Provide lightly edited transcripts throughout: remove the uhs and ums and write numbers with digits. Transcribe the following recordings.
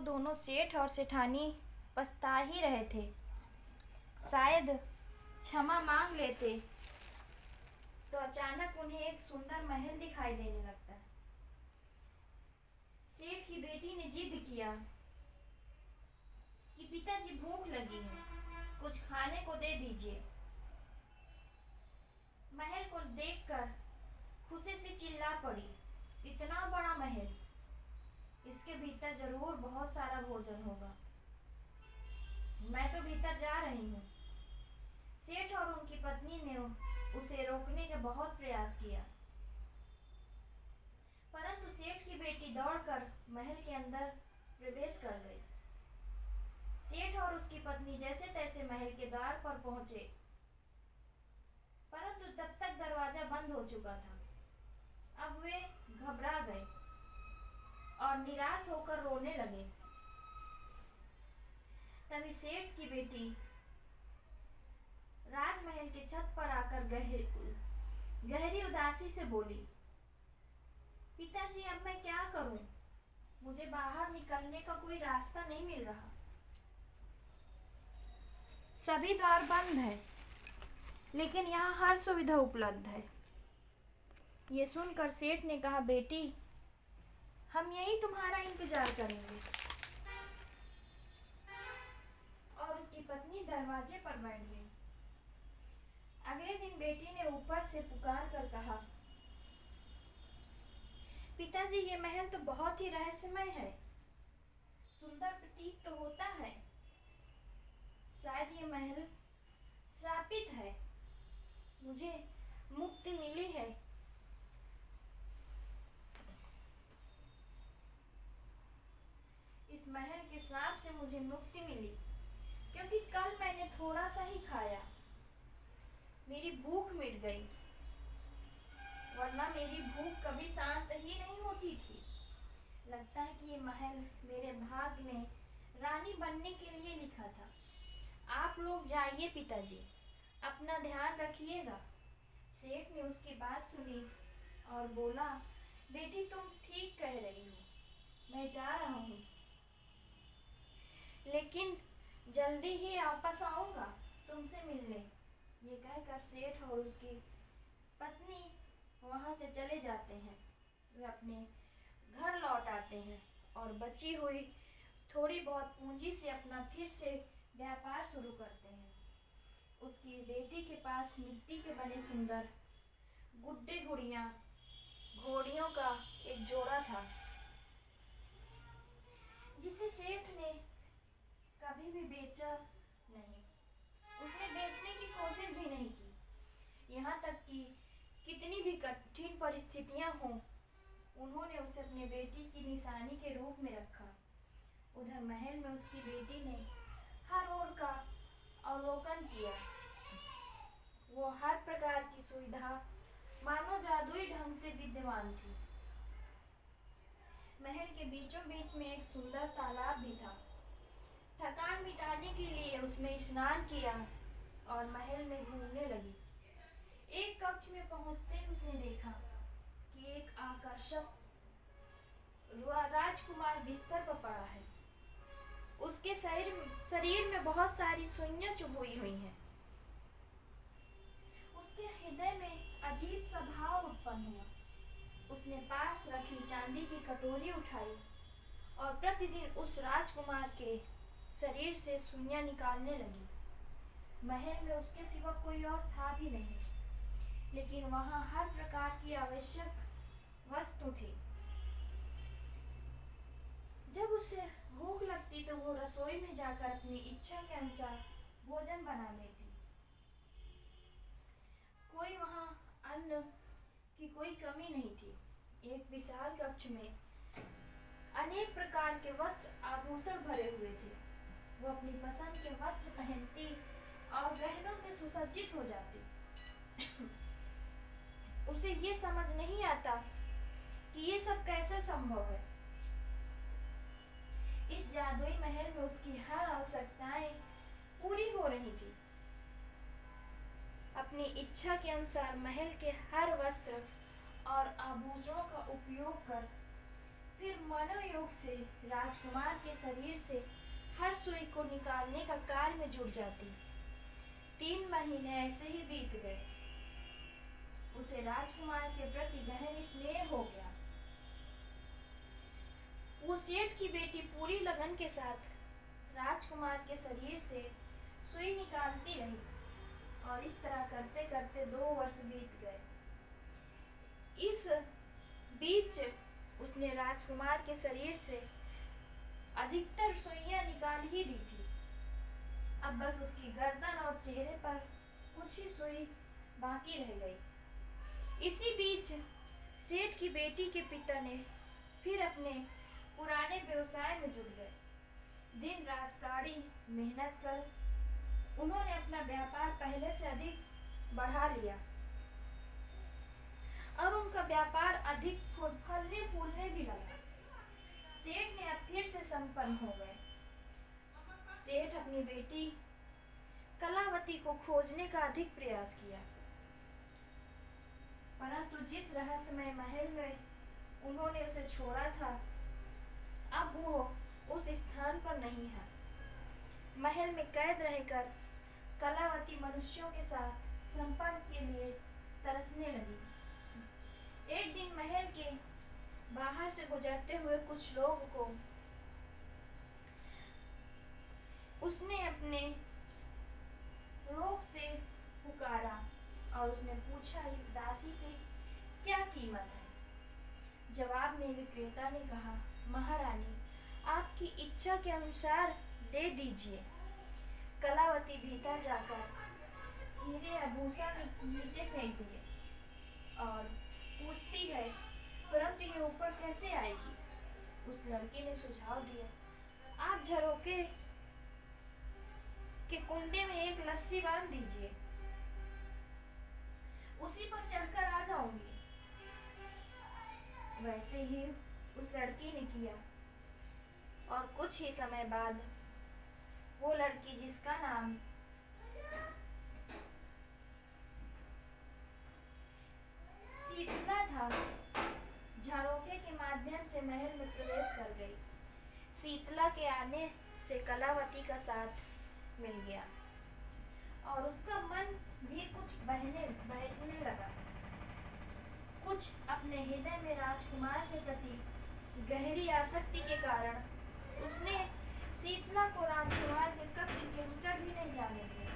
दोनों सेठ और सेठानी पछता ही रहे थे। शायद क्षमा मांग लेते तो अचानक उन्हें एक सुंदर महल दिखाई देने लगता है। सेठ की बेटी ने जिद किया कि पिताजी भूख लगी है, कुछ खाने को दे दीजिए। महल को देखकर खुशी से चिल्ला पड़ी, इतना बड़ा महल, इसके भीतर जरूर बहुत सारा भोजन होगा। मैं तो भीतर जा रही हूँ। सेठ और उनकी पत्नी ने उसे रोकने का बहुत प्रयास किया, परंतु सेठ की बेटी दौड़कर महल के अंदर प्रवेश कर गई। सेठ और उसकी पत्नी जैसे तैसे महल के द्वार पर पहुंचे, परंतु तब तक दरवाजा बंद हो चुका था। अब वे घबरा गए और निराश होकर रोने लगे। तभी सेठ की बेटी राजमहल के छत पर आकर गहरी उदासी से बोली, पिताजी अब मैं क्या करूं? मुझे बाहर निकलने का कोई रास्ता नहीं मिल रहा। सभी द्वार बंद है, लेकिन यहाँ हर सुविधा उपलब्ध है। ये सुनकर सेठ ने कहा, बेटी हम यही तुम्हारा इंतजार करेंगे। और उसकी पत्नी दरवाजे पर बैठ गई। अगले दिन बेटी ने ऊपर से पुकार कर कहा, पिताजी ये महल तो बहुत ही रहस्यमय है, सुंदर प्रतीत तो होता है। शायद ये महल श्रापित है, मुझे मुक्ति मिली है। इस महल के श्राप से मुझे मुक्ति मिली, क्योंकि कल मैंने थोड़ा सा ही खाया, मेरी भूख मिट गई, वरना मेरी भूख कभी शांत ही नहीं होती थी। लगता है कि ये महल मेरे भाग्य में रानी बनने के लिए लिखा था। आप लोग जाइए पिताजी, अपना ध्यान रखिएगा। सेठ ने उसकी बात सुनी और बोला, बेटी तुम ठीक कह रही हो, मैं जा रहा हूँ, लेकिन जल्दी ही वापस आऊँगा तुमसे मिलने। ये कहकर सेठ और उसकी पत्नी वहाँ से चले जाते हैं। वे अपने घर लौट आते हैं और बची हुई थोड़ी बहुत पूंजी से अपना फिर से व्यापार शुरू करते हैं। उसकी बेटी के पास मिट्टी के बने सुंदर गुड्डे गुड़ियाँ घोड़ियों का एक जोड़ा था, जिसे सेठ ने कभी भी बेचा नहीं। उसने बेचने की कोशिश भी नहीं की। यहाँ तक कि कितनी भी कठिन परिस्थितियाँ हों, उन्होंने उसे अपने बेटी की निशानी के रूप में रखा। उधर महल में उसकी बेटी ने हर ओर का अवलोकन किया। वो हर प्रकार की सुविधा मानो जादुई ढंग से विद्यमान थी। महल के बीचों बीच में एक सुंदर तालाब भी था। थकान मिटाने के लिए उसमें स्नान किया और महल में घूमने लगी। एक कक्ष में पहुंचते ही उसने देखा कि एक आकर्षक राजकुमार बिस्तर पर पड़ा है। उसके शरीर में बहुत सारी सुइयां चुभी हुई हैं। उसके हृदय में अजीब सा भाव उत्पन्न हुआ। उसने पास रखी चांदी की कटोरी उठाई और प्रतिदिन उस राजकुमार के शरीर से सुइयां निकालने लगी। महल में उसके सिवा कोई और था भी नहीं, लेकिन वहां हर प्रकार की आवश्यक वस्तु थी। जब उसे भूख लगती तो वो रसोई में जाकर अपनी इच्छा के अनुसार भोजन बना लेती। कोई वहां अन्न की कोई कमी नहीं थी। एक विशाल कक्ष में अनेक प्रकार के वस्त्र आभूषण भरे हुए थे। वो अपनी पसंद के वस्त्र पहनती और गहनों से सुसज्जित हो जाती। उसे ये समझ नहीं आता कि ये सब कैसे संभव है। इस जादुई महल में उसकी हर आवश्यकताएं पूरी हो रही थी। अपनी इच्छा के अनुसार महल के हर वस्त्र और आभूषणों का उपयोग कर फिर मनोयोग से राजकुमार के शरीर से हर सुई को निकालने का कार्य में जुट जाती। 3 महीने ऐसे ही बीत गए। उसे राजकुमार के प्रति गहन स्नेह हो गया। वो सेठ की बेटी पूरी लगन के साथ राजकुमार के शरीर से सुई निकालती रही और इस तरह करते करते 2 वर्ष बीत गए। इस बीच उसने राजकुमार के शरीर से अधिकतर सुइयां निकाल ही दी थी। अब बस उसकी गर्दन और चेहरे पर कुछ ही सुई बाकी रह गई। इसी बीच सेठ की बेटी के पिता ने फिर अपने पुराने व्यवसाय में जुट गए। दिन रात कड़ी मेहनत कर उन्होंने अपना व्यापार पहले से अधिक बढ़ा लिया और उनका व्यापार अधिक फलने फूलने भी लगा। सेठ ने अब फिर से संपन्न हो गए। सेठ अपनी बेटी कलावती को खोजने का अधिक प्रयास किया, परंतु जिस रहस्यमय महल में उन्होंने उसे छोड़ा था, अब वो उस स्थान पर नहीं है। महल में कैद रहकर कलावती मनुष्यों के साथ संपर्क के लिए तरसने लगी। एक दिन महल के बाहर से गुजरते हुए कुछ लोग को उसने अपने रोक से पुकारा और उसने पूछा, इस दासी की क्या कीमत है? जवाब में विक्रेता ने कहा, महारानी, आपकी इच्छा के अनुसार दे दीजिए। कलावती भीतर जाकर हीरे आभूषण नीचे फेंक दिए और पूछती है, परंतु ये ऊपर कैसे आएगी? उस लड़की ने सुझाव दिया, आप झरोके के कुंडे में एक लस्सी बांध दीजिए, उसी पर चढ़कर आ जाऊंगी। वैसे ही उस लड़की ने किया और कुछ ही समय बाद वो लड़की, जिसका नाम शीतला था, झरोके के माध्यम से महल में प्रवेश कर गई। शीतला के आने से कलावती का साथ मिल गया और उसका मन भी कुछ बहकने लगा। कुछ अपने हृदय में राजकुमार के प्रति गहरी आसक्ति के कारण उसने शीतला को राजकुमार के कक्ष के निकट भी नहीं जाने दिया।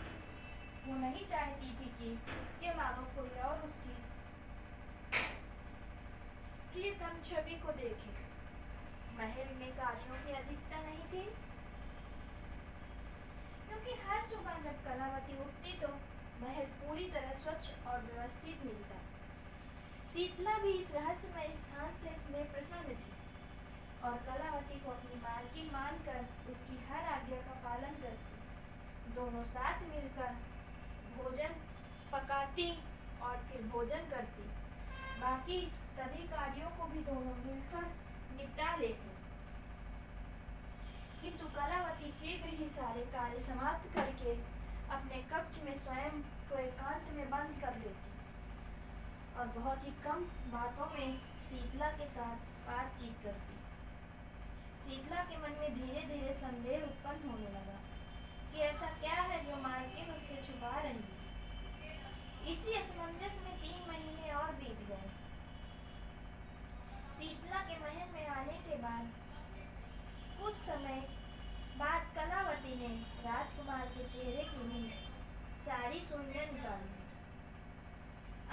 वो नहीं चाहती थी कि उसके अलावा कोई और उसकी प्रियतम छवि को देखे। महल में कार्यों की अधिकता नहीं थी, क्योंकि हर सुबह जब कलावती उठती तो महल पूरी तरह स्वच्छ और व्यवस्थित मिलता। शीतला भी इस रहस्यमय स्थान से में प्रसन्न थी और कलावती को अपनी मालकिन मानकर उसकी हर आज्ञा का पालन करती। दोनों साथ मिलकर भोजन पकाती और फिर भोजन करती। बाकी सभी कार्यों को भी दोनों मिलकर निपटा लेती। किंतु कलावती शीघ्र ही सारे कार्य समाप्त करके अपने कक्ष में स्वयं को एकांत में बंद कर लेती और बहुत ही कम बातों में शीतला के साथ बातचीत करती। शीतला के मन में धीरे धीरे संदेह उत्पन्न होने लगा कि ऐसा क्या है जो मालकिन उससे छुपा रही है। इसी असमंजस में 3 महीने और बीत गए। शीतला के महल में आने के बाद कुछ समय बाद कलावती ने राजकुमार के चेहरे की सारी सुइयां निकाली।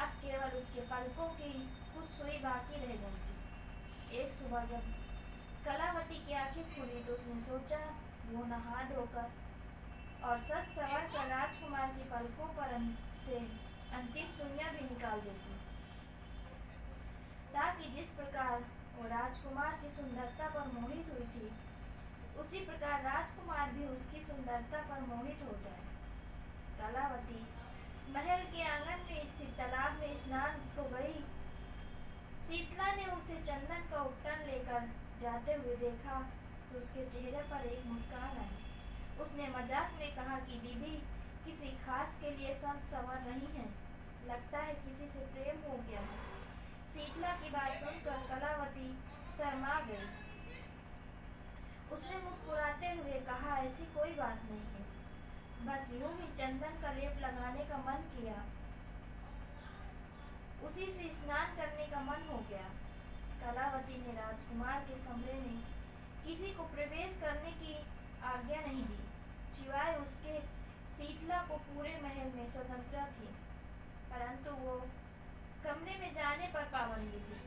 अब केवल उसके पलकों की कुछ सुई बाकी रह गई थी। एक सुबह जब कलावती की आंखें खुली तो उसने सोचा वो नहा धोकर और सज संवर कर राजकुमार की पलकों पर से अंतिम सुइयां भी निकाल देती, ताकि जिस प्रकार वो राजकुमार की सुंदरता पर मोहित हुई थी, उसी प्रकार राजकुमार भी उसकी सुंदरता पर मोहित हो जाए। कलावती महल के आंगन में स्थित तालाब में स्नान को गई। शीतला ने उसे चंदन का उपटन लेकर जाते हुए देखा तो उसके चेहरे पर एक मुस्कान आई। उसने मजाक में कहा कि दीदी किसी खास के लिए सज संवर रही हैं, लगता है किसी से प्रेम हो गया है। शीतला की बात सुनकर कलावती शर्मा गई। उसने मुस्कुराते हुए कहा, ऐसी कोई बात नहीं है, बस यूं ही चंदन का लेप लगाने का मन किया, उसी से स्नान करने का मन हो गया। कलावती ने राजकुमार के कमरे में किसी को प्रवेश करने की आज्ञा नहीं दी, सिवाय उसके शीतला को पूरे महल में स्वतंत्रता थी, परंतु वो कमरे में जाने पर पाबंदी थी,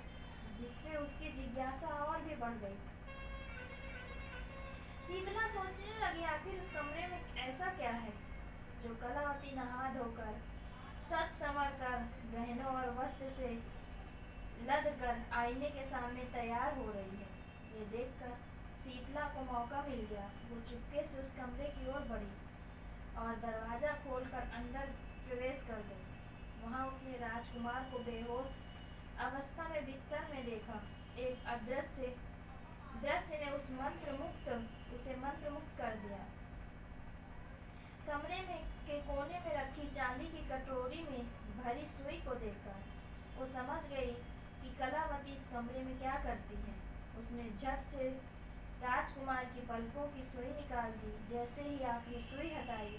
जिससे उसकी जिज्ञासा और भी बढ़ गई। शीतला सोचने लगी, आखिर उस कमरे में ऐसा क्या है जो कलावती नहा धोकर सज संवर कर गहनों और वस्त्र से लद कर आईने के सामने तैयार हो रही है। ये देखकर शीतला को मौका मिल गया। वो चुपके से उस कमरे की ओर बढ़ी और दरवाजा खोलकर अंदर प्रवेश कर गई। वहां उसने राजकुमार को बेहोश अवस्था में बिस्तर में देखा। एक अदृश्य दृश्य ने उसे मंत्रमुग्ध कर दिया। कमरे में के कोने में रखी चांदी की कटोरी में भरी सुई को देखकर वो समझ गई कि कलावती इस कमरे में क्या करती है। उसने झट से राजकुमार की पलकों की सुई निकाल दी। जैसे ही आखिरी सुई हटाई,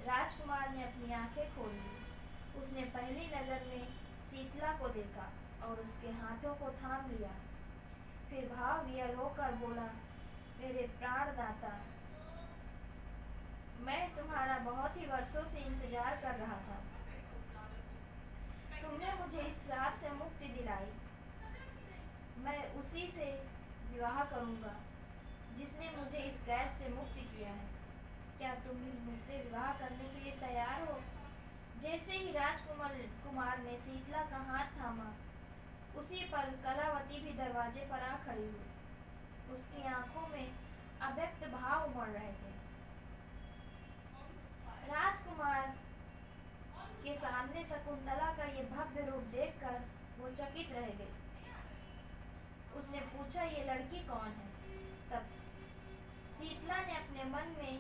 राजकुमार ने अपनी आंखें खोल ली। उसने पहली नजर में शीतला को देखा और उसके हाथों को थाम लिया। फिर भाव विहल होकर बोला, मेरे प्राणदाता, मैं तुम्हारा बहुत ही वर्षों से इंतजार कर रहा था। तुमने मुझे इस श्राप से मुक्ति दिलाई। मैं उसी से विवाह करूंगा जिसने मुझे इस कैद से मुक्ति किया है। क्या तुम मुझसे विवाह करने के लिए तैयार हो? जैसे ही कुमार ने शीतला का हाथ थामा, उसी पल कलावती भी दरवाजे पर आ खड़ी हुई। उसकी आंखों में अव्यक्त भाव उमड़ रहे थे। राजकुमार के सामने शकुंतला का ये भव्य रूप देखकर वो चकित रह गई। उसने पूछा, ये लड़की कौन है? तब शीतला ने अपने मन में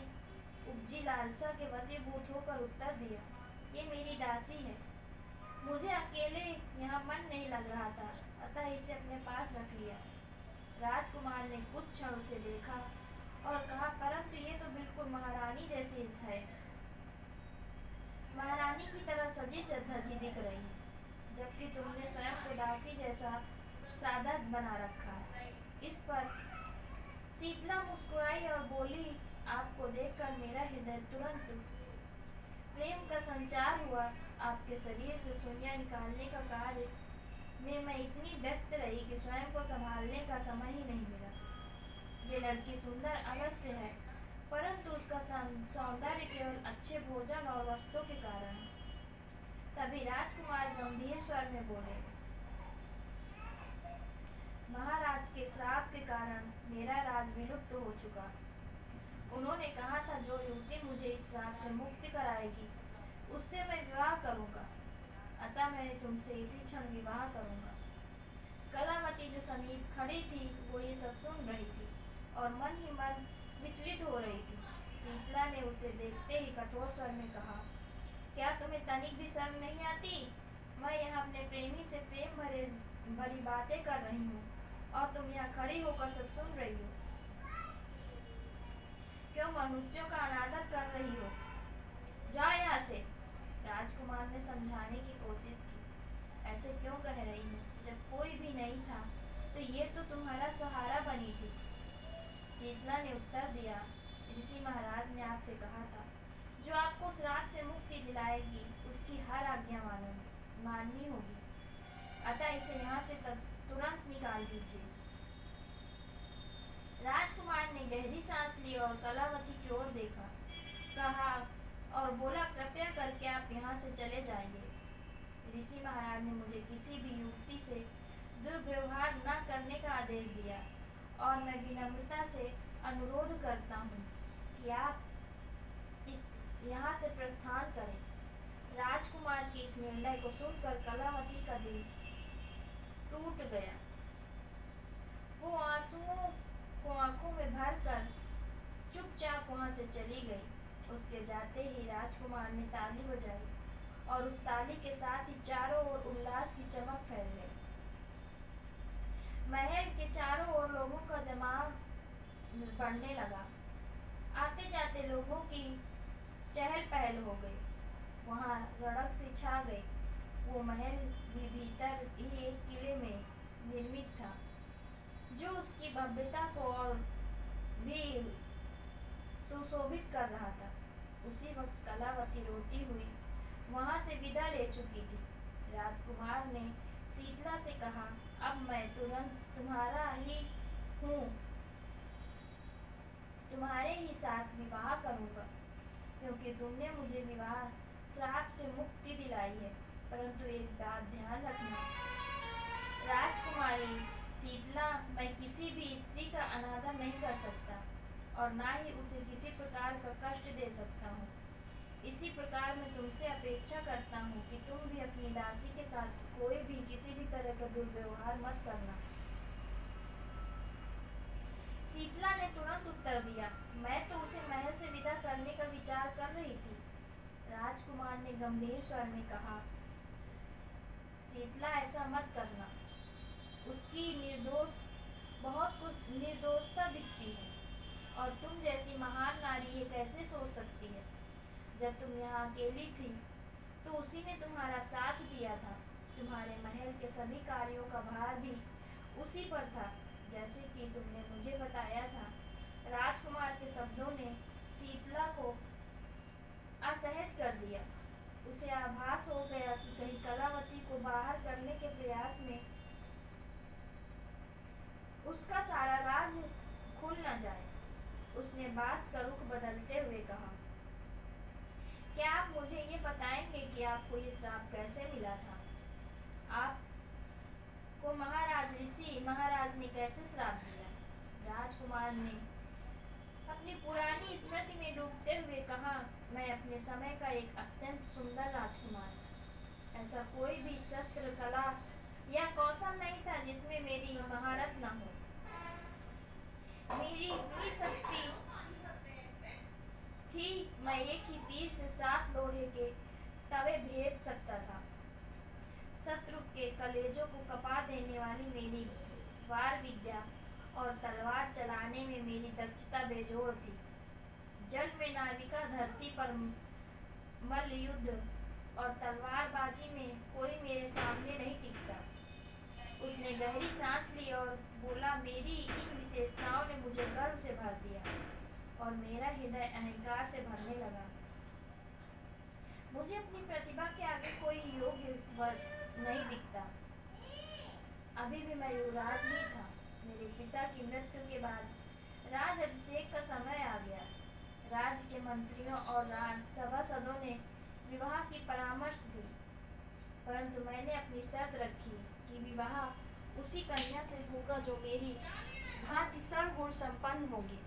उपजी लालसा के वशीभूत होकर उत्तर दिया, ये मेरी दासी है। मुझे अकेले यहाँ मन नहीं लग रहा था, अतः इसे अपने पास रख लिया। राजकुमार ने कुछ क्षण उसे देखा और कहा, परंतु ये तो बिल्कुल महारानी जैसी है, महारानी की तरह सजी धजी दिख रही है, जबकि तुमने स्वयं को दासी जैसा सादा बना रखा है। इस पर शीतला मुस्कुराई और बोली, आपको देखकर मेरा हृदय तुरंत प्रेम का संचार हुआ। आपके शरीर से सुइयां निकालने का कार्य में मैं इतनी व्यस्त रही कि स्वयं को संभालने का समय ही नहीं मिला। ये लड़की सुंदर अवश्य है, परंतु उसका सौंदर्य केवल अच्छे भोजन और वस्त्रों के कारण है। तभी राजकुमार गंभीर स्वर में बोले, महाराज के श्राप के कारण मेरा राज विलुप्त हो चुका। उन्होंने कहा था, जो युवती मुझे इस श्राप से मुक्ति कराएगी उससे मैं विवाह करूंगा, अतः मैं तुमसे इसी क्षण विवाह करूंगा। कलावती जो समीप खड़ी थी वो ये सब सुन रही थी और मन ही मन विचलित हो रही थी। शीतला ने उसे देखते ही कठोर स्वर में कहा, क्या तुम्हें तनिक भी शर्म नहीं आती? मैं यहाँ अपने प्रेमी से प्रेम भरी बातें कर रही हूँ और तुम यहाँ खड़ी होकर सब सुन रही हो। क्यों मनुष्यों का अनादर कर रही हो? जाओ यहाँ से। राजकुमार ने समझाने की कोशिश की, ऐसे क्यों कह रही हो? जब कोई भी नहीं था तो ये तो तुम्हारा सहारा बनी थी। शीतला ने उत्तर दिया, ऋषि महाराज ने आपसे कहा था, जो आपको श्राप से मुक्ति दिलाएगी उसकी हर आज्ञा माननी होगी, अतः इसे यहाँ से तुरंत निकाल दीजिए। राजकुमार ने गहरी सांस ली और कलावती की ओर देखा, कहा और बोला, कृपया करके आप यहाँ से चले जाइए। ऋषि महाराज ने मुझे किसी भी युवती से दुर्व्यवहार न करने का आदेश दिया और मैं विनम्रता से अनुरोध करता हूँ कि आप यहाँ से प्रस्थान करें। राजकुमार के इस निर्णय को सुनकर कलावती का दिल टूट गया। वो आंसुओं को आंखों में भरकर चुपचाप वहां से चली गई। उसके जाते ही राजकुमार ने ताली बजाई और उस ताली के साथ ही चारों ओर उल्लास की चमक फैल गई। महल के चारों ओर लोगों का जमाव बढ़ने लगा। आते जाते लोगों की चहल पहल हो गई। वहाँ रौनक सी छा गई। वो महल भी भीतर ही एक किले में निर्मित था, जो उसकी भव्यता को और भी सुशोभित कर रहा था। उसी वक्त कलावती रोती हुई वहाँ से विदा ले चुकी थी। राजकुमार ने शीतला से कहा, अब मैं तुरंत तुम्हारा ही हूँ, तुम्हारे ही साथ विवाह करूँगा, क्योंकि तुमने मुझे विवाह श्राप से मुक्ति दिलाई है। परंतु एक बात ध्यान रखना राजकुमारी शीतला, मैं किसी भी स्त्री का अनादर नहीं कर सकता और ना ही उसे किसी प्रकार का कष्ट दे सकता हूँ। इसी प्रकार मैं तुमसे अपेक्षा करता हूँ कि तुम भी अपनी दासी के साथ कोई भी किसी भी तरह का दुर्व्यवहार मत करना। शीतला ने तुरंत उत्तर दिया, मैं तो उसे महल से विदा करने का विचार कर रही थी। राजकुमार ने गंभीर स्वर में कहा, शीतला ऐसा मत करना। उसकी बहुत कुछ निर्दोषता दिखती है और तुम जैसी महान नारी ये कैसे सोच सकती है। जब तुम यहाँ अकेली थी तो उसी ने तुम्हारा साथ दिया था। तुम्हारे महल के सभी कार्यों का भार भी उसी पर था, जैसे कि तुमने मुझे बताया था। राजकुमार के शब्दों ने शीतला को असहज कर दिया। उसे आभास हो गया कि कहीं कलावती को बाहर करने के प्रयास में उसका सारा राज खुल न जाए। उसने बात का रुख बदलते हुए कहा, क्या आप मुझे ये बताएंगे कि आपको ये श्राप कैसे मिला था? आपको महाराज ने कैसे श्राप दिया? राजकुमार ने अपनी पुरानी स्मृति में डूबते हुए कहा, मैं अपने समय का एक अत्यंत सुंदर राजकुमार था। ऐसा कोई भी शस्त्र कला या कौशल नहीं था जिसमें मेरी महारत न हो। मेरी इतनी शक्ति थी, मैं एक ही तीर से 7 लोहे के तवे भेद सकता था। शत्रु के कलेजों को कपा देने वाली मेरी वार विद्या और तलवार चलाने में मेरी दक्षता बेजोड़ थी। जल में नाविका, धरती पर मल्लयुद्ध और तलवारबाजी में कोई मेरे सामने नहीं टिकता। उसने गहरी सांस ली और बोला, मेरी इन विशेषताओं ने मुझे गर्व से भर दिया और मेरा हृदय अहंकार से भरने लगा। मुझे अपनी प्रतिभा के आगे कोई योग्य नहीं दिखता। अभी भी मैं युवराज ही था। मेरे पिता की मृत्यु के बाद राज अभिषेक का समय आ गया। राज्य के मंत्रियों और सभासदों ने विवाह की परामर्श दी, परंतु मैंने अपनी शर्त रखी कि विवाह उसी कन्या से होगा जो मेरी भांति सर्वगुण संपन्न होगी।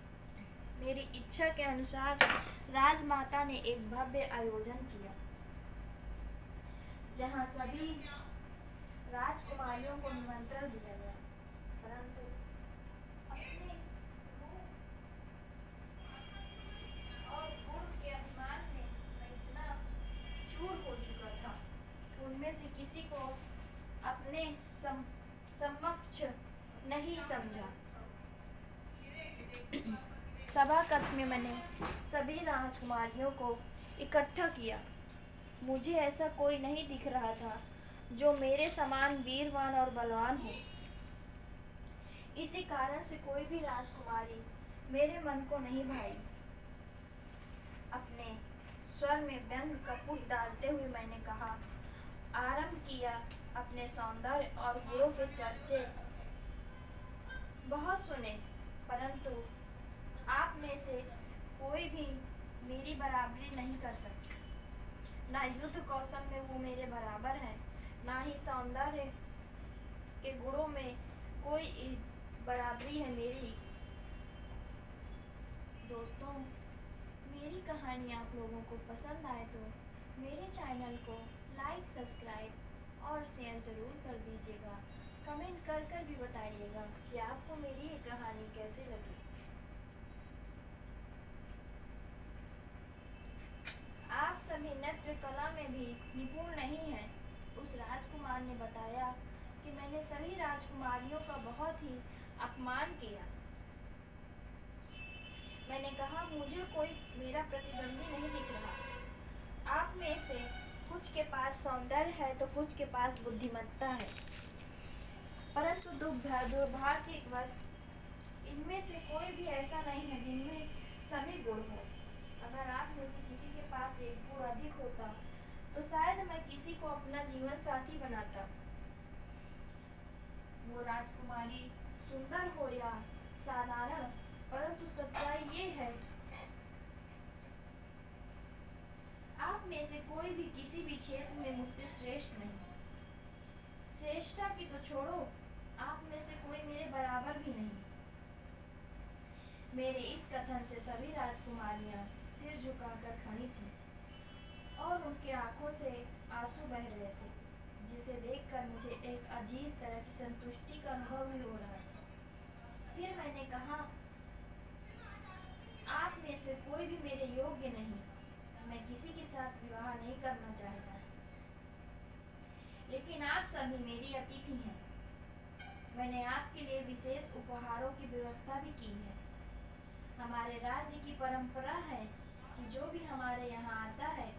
मेरी इच्छा के अनुसार राजमाता ने एक भव्य आयोजन किया, जहां सभी राजकुमारियों को निमंत्रण दिया गया, परंतु अपने और गुण के अभिमान में मैं इतना चूर हो चुका था, उनमें से किसी को अपने समक्ष नहीं समझा। सभा कक्ष में मैंने सभी राजकुमारियों को इकट्ठा किया। मुझे ऐसा कोई नहीं दिख रहा था जो मेरे समान वीरवान और बलवान हो। इसी कारण से कोई भी राजकुमारी मेरे मन को नहीं भाई। अपने स्वर में व्यंग का पुट डालते हुए मैंने कहा, आरंभ किया। अपने सौंदर्य और गुणों के चर्चे बहुत सुने, परंतु आप में से कोई भी मेरी बराबरी नहीं कर सकता। ना युद्ध कौशल में वो मेरे बराबर है, ना ही सौंदर्य के गुणों में कोई बराबरी है मेरी। दोस्तों, मेरी कहानी आप लोगों को पसंद आए तो मेरे चैनल को लाइक, सब्सक्राइब और शेयर ज़रूर कर दीजिएगा। कमेंट कर भी बताइएगा कि आपको मेरी ये कहानी कैसे लगी। आप सभी नृत्य कला में भी निपुण नहीं हैं। उस राजकुमार ने बताया कि मैंने सभी राजकुमारियों का बहुत ही अपमान किया। मैंने कहा मुझे कोई मेरा प्रतिद्वंदी नहीं दिख रहा। आप में से कुछ के पास सौंदर्य है तो कुछ के पास बुद्धिमत्ता है, परंतु दुर्भाग्यवश इनमें से कोई भी ऐसा नहीं है जिनमें सभी गुण हो। अगर आप में से किसी के पास एक गुण अधिक होता तो शायद मैं किसी को अपना जीवन साथी बनाता। वो राजकुमारी सुंदर हो या साधारण, परंतु सच्चाई ये है आप में से कोई भी किसी भी क्षेत्र में मुझसे श्रेष्ठ नहीं। श्रेष्ठता की तो छोड़ो, आप में से कोई मेरे बराबर भी नहीं। मेरे इस कथन से सभी राजकुमारियां सिर झुकाकर खड़ी थीं और उनके आंखों से आंसू बह रहे थे, जिसे देखकर मुझे एक अजीब तरह की संतुष्टि का अनुभव भी हो रहा था। फिर मैंने कहा, आप में से कोई भी मेरे योग्य नहीं। मैं किसी के साथ विवाह नहीं करना चाहता, लेकिन आप सभी मेरी अतिथि हैं। मैंने आपके लिए विशेष उपहारों की व्यवस्था भी की है। हमारे राज्य की परंपरा है कि जो भी हमारे यहाँ आता है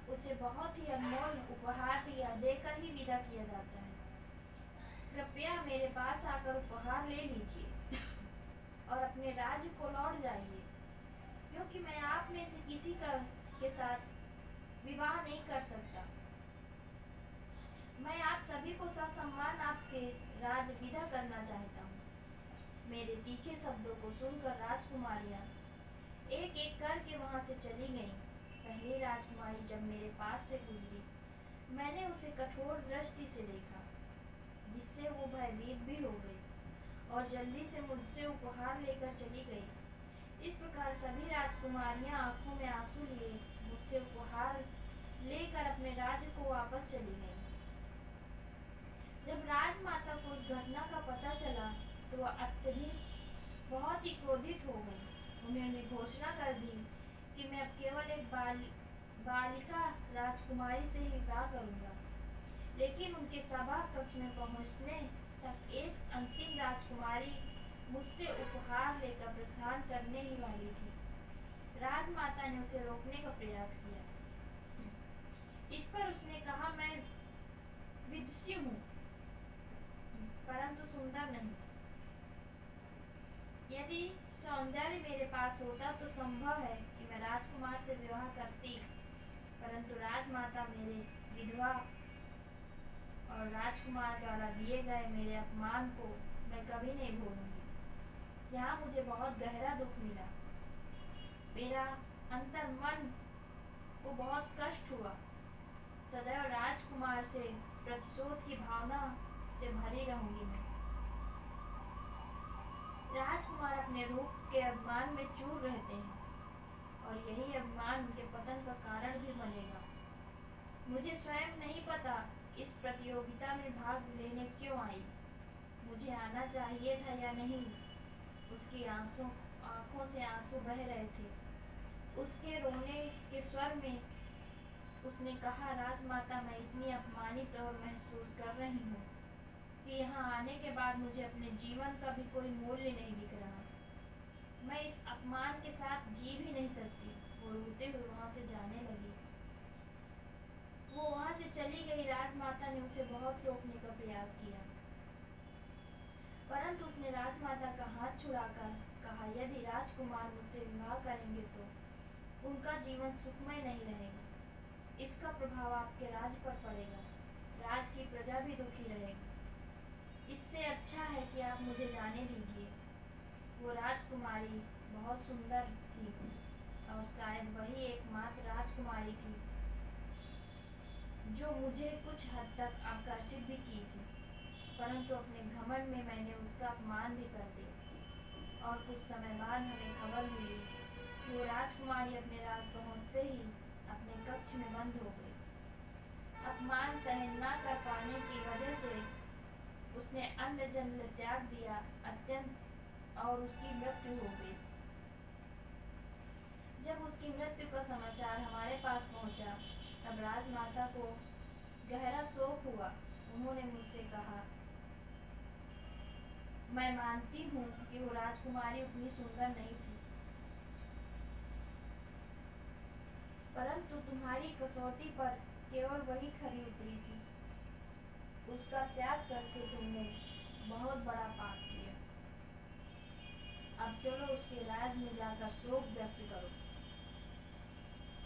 उसे बहुत ही अनमोल उपहार देकर ही विदा किया जाता है। कृपया मेरे पास आकर उपहार ले लीजिए और अपने राज्य को लौट जाइए, क्योंकि मैं आप में से किसी के साथ विवाह नहीं कर सकता। मैं आप सभी को ससम्मान आपके राज्य विदा करना चाहता हूँ। मेरे तीखे शब्दों को सुनकर राजकुमारियां एक एक करके वहां से चली गईं। पहली राजकुमारी जब मेरे पास से गुजरी, मैंने उसे कठोर दृष्टि से देखा, जिससे वो भयभीत भी हो गई और जल्दी से मुझसे उपहार लेकर चली गई। इस प्रकार सभी राजकुमारियां आंखों में आंसू लिए मुझसे उपहार लेकर अपने राज्य को वापस चली गईं। जब राजमाता को उस घटना का पता चला तो वह अत्यधिक बहुत ही क्रोधित हो गई। उन्होंने घोषणा कर दी कि मैं अब केवल एक बालिका राजकुमारी से ही विवाह करूंगा। लेकिन उनके सभा कक्ष में पहुंचने तक एक अंतिम राजकुमारी मुझसे उपहार लेकर प्रस्थान करने ही वाली थी। राजमाता ने उसे रोकने का प्रयास किया। इस पर उसने कहा, मैं विदुषी हूँ, परंतु सुंदर नहीं। यदि सौंदर्य मेरे पास होता तो संभव है कि मैं राजकुमार से विवाह करती, परंतु राजमाता मेरे विधवा और राजकुमार द्वारा दिए गए मेरे अपमान को मैं कभी नहीं भूलूंगी। यहाँ मुझे बहुत गहरा दुख मिला। मेरा अंतर मन को बहुत कष्ट हुआ। सदैव राजकुमार से प्रतिशोध की भावना से भरी रहूंगी मैं। राजकुमार अपने रूप के अभिमान में चूर रहते हैं और यही अभिमान उनके पतन का कारण भी बनेगा। मुझे स्वयं नहीं पता इस प्रतियोगिता में भाग लेने क्यों आई। मुझे आना चाहिए था या नहीं। उसकी आंखों से आंसू बह रहे थे। उसके रोने के स्वर में उसने कहा, राजमाता, मैं इतनी अपमानित और महसूस कर रही हूँ कि यहाँ आने के बाद मुझे अपने जीवन का भी कोई मूल्य नहीं दिख रहा। मैं इस अपमान के साथ जी भी नहीं सकती। वो रोते हुए वहाँ से जाने लगी। वो वहाँ से चली गई। राजमाता ने उसे बहुत रोकने का प्रयास किया, परंतु उसने राजमाता का हाथ छुड़ाकर कहा, यदि राजकुमार मुझसे विवाह करेंगे तो उनका जीवन सुखमय नहीं रहेगा। इसका प्रभाव आपके राज्य पर पड़ेगा। राज की प्रजा भी दुखी रहेगी। इससे अच्छा है कि आप मुझे जाने दीजिए। वो राजकुमारी बहुत सुंदर थी और शायद वही एकमात्र राजकुमारी थी जो मुझे कुछ हद तक आकर्षित भी की थी, परंतु अपने घमंड में मैंने उसका अपमान भी कर दिया। और कुछ समय बाद हमें खबर मिली कि वो राजकुमारी अपने राज पहुंचते ही अपने कक्ष में बंद हो गई। अपमान सहन न कर पाने की वजह से उसने अन्न जल त्याग दिया और उसकी मृत्यु हो गई। जब उसकी मृत्यु का समाचार हमारे पास पहुंचा, तब राजमाता को गहरा शोक हुआ उन्होंने मुझसे कहा, मैं मानती हूँ कि वो राजकुमारी उतनी सुंदर नहीं थी, परंतु तुम्हारी कसौटी पर केवल वही खरी उतरी थी। उसका त्याग करके तुमने बहुत बड़ा पाप किया। अब चलो उसके राज में जाकर शोक व्यक्त करो।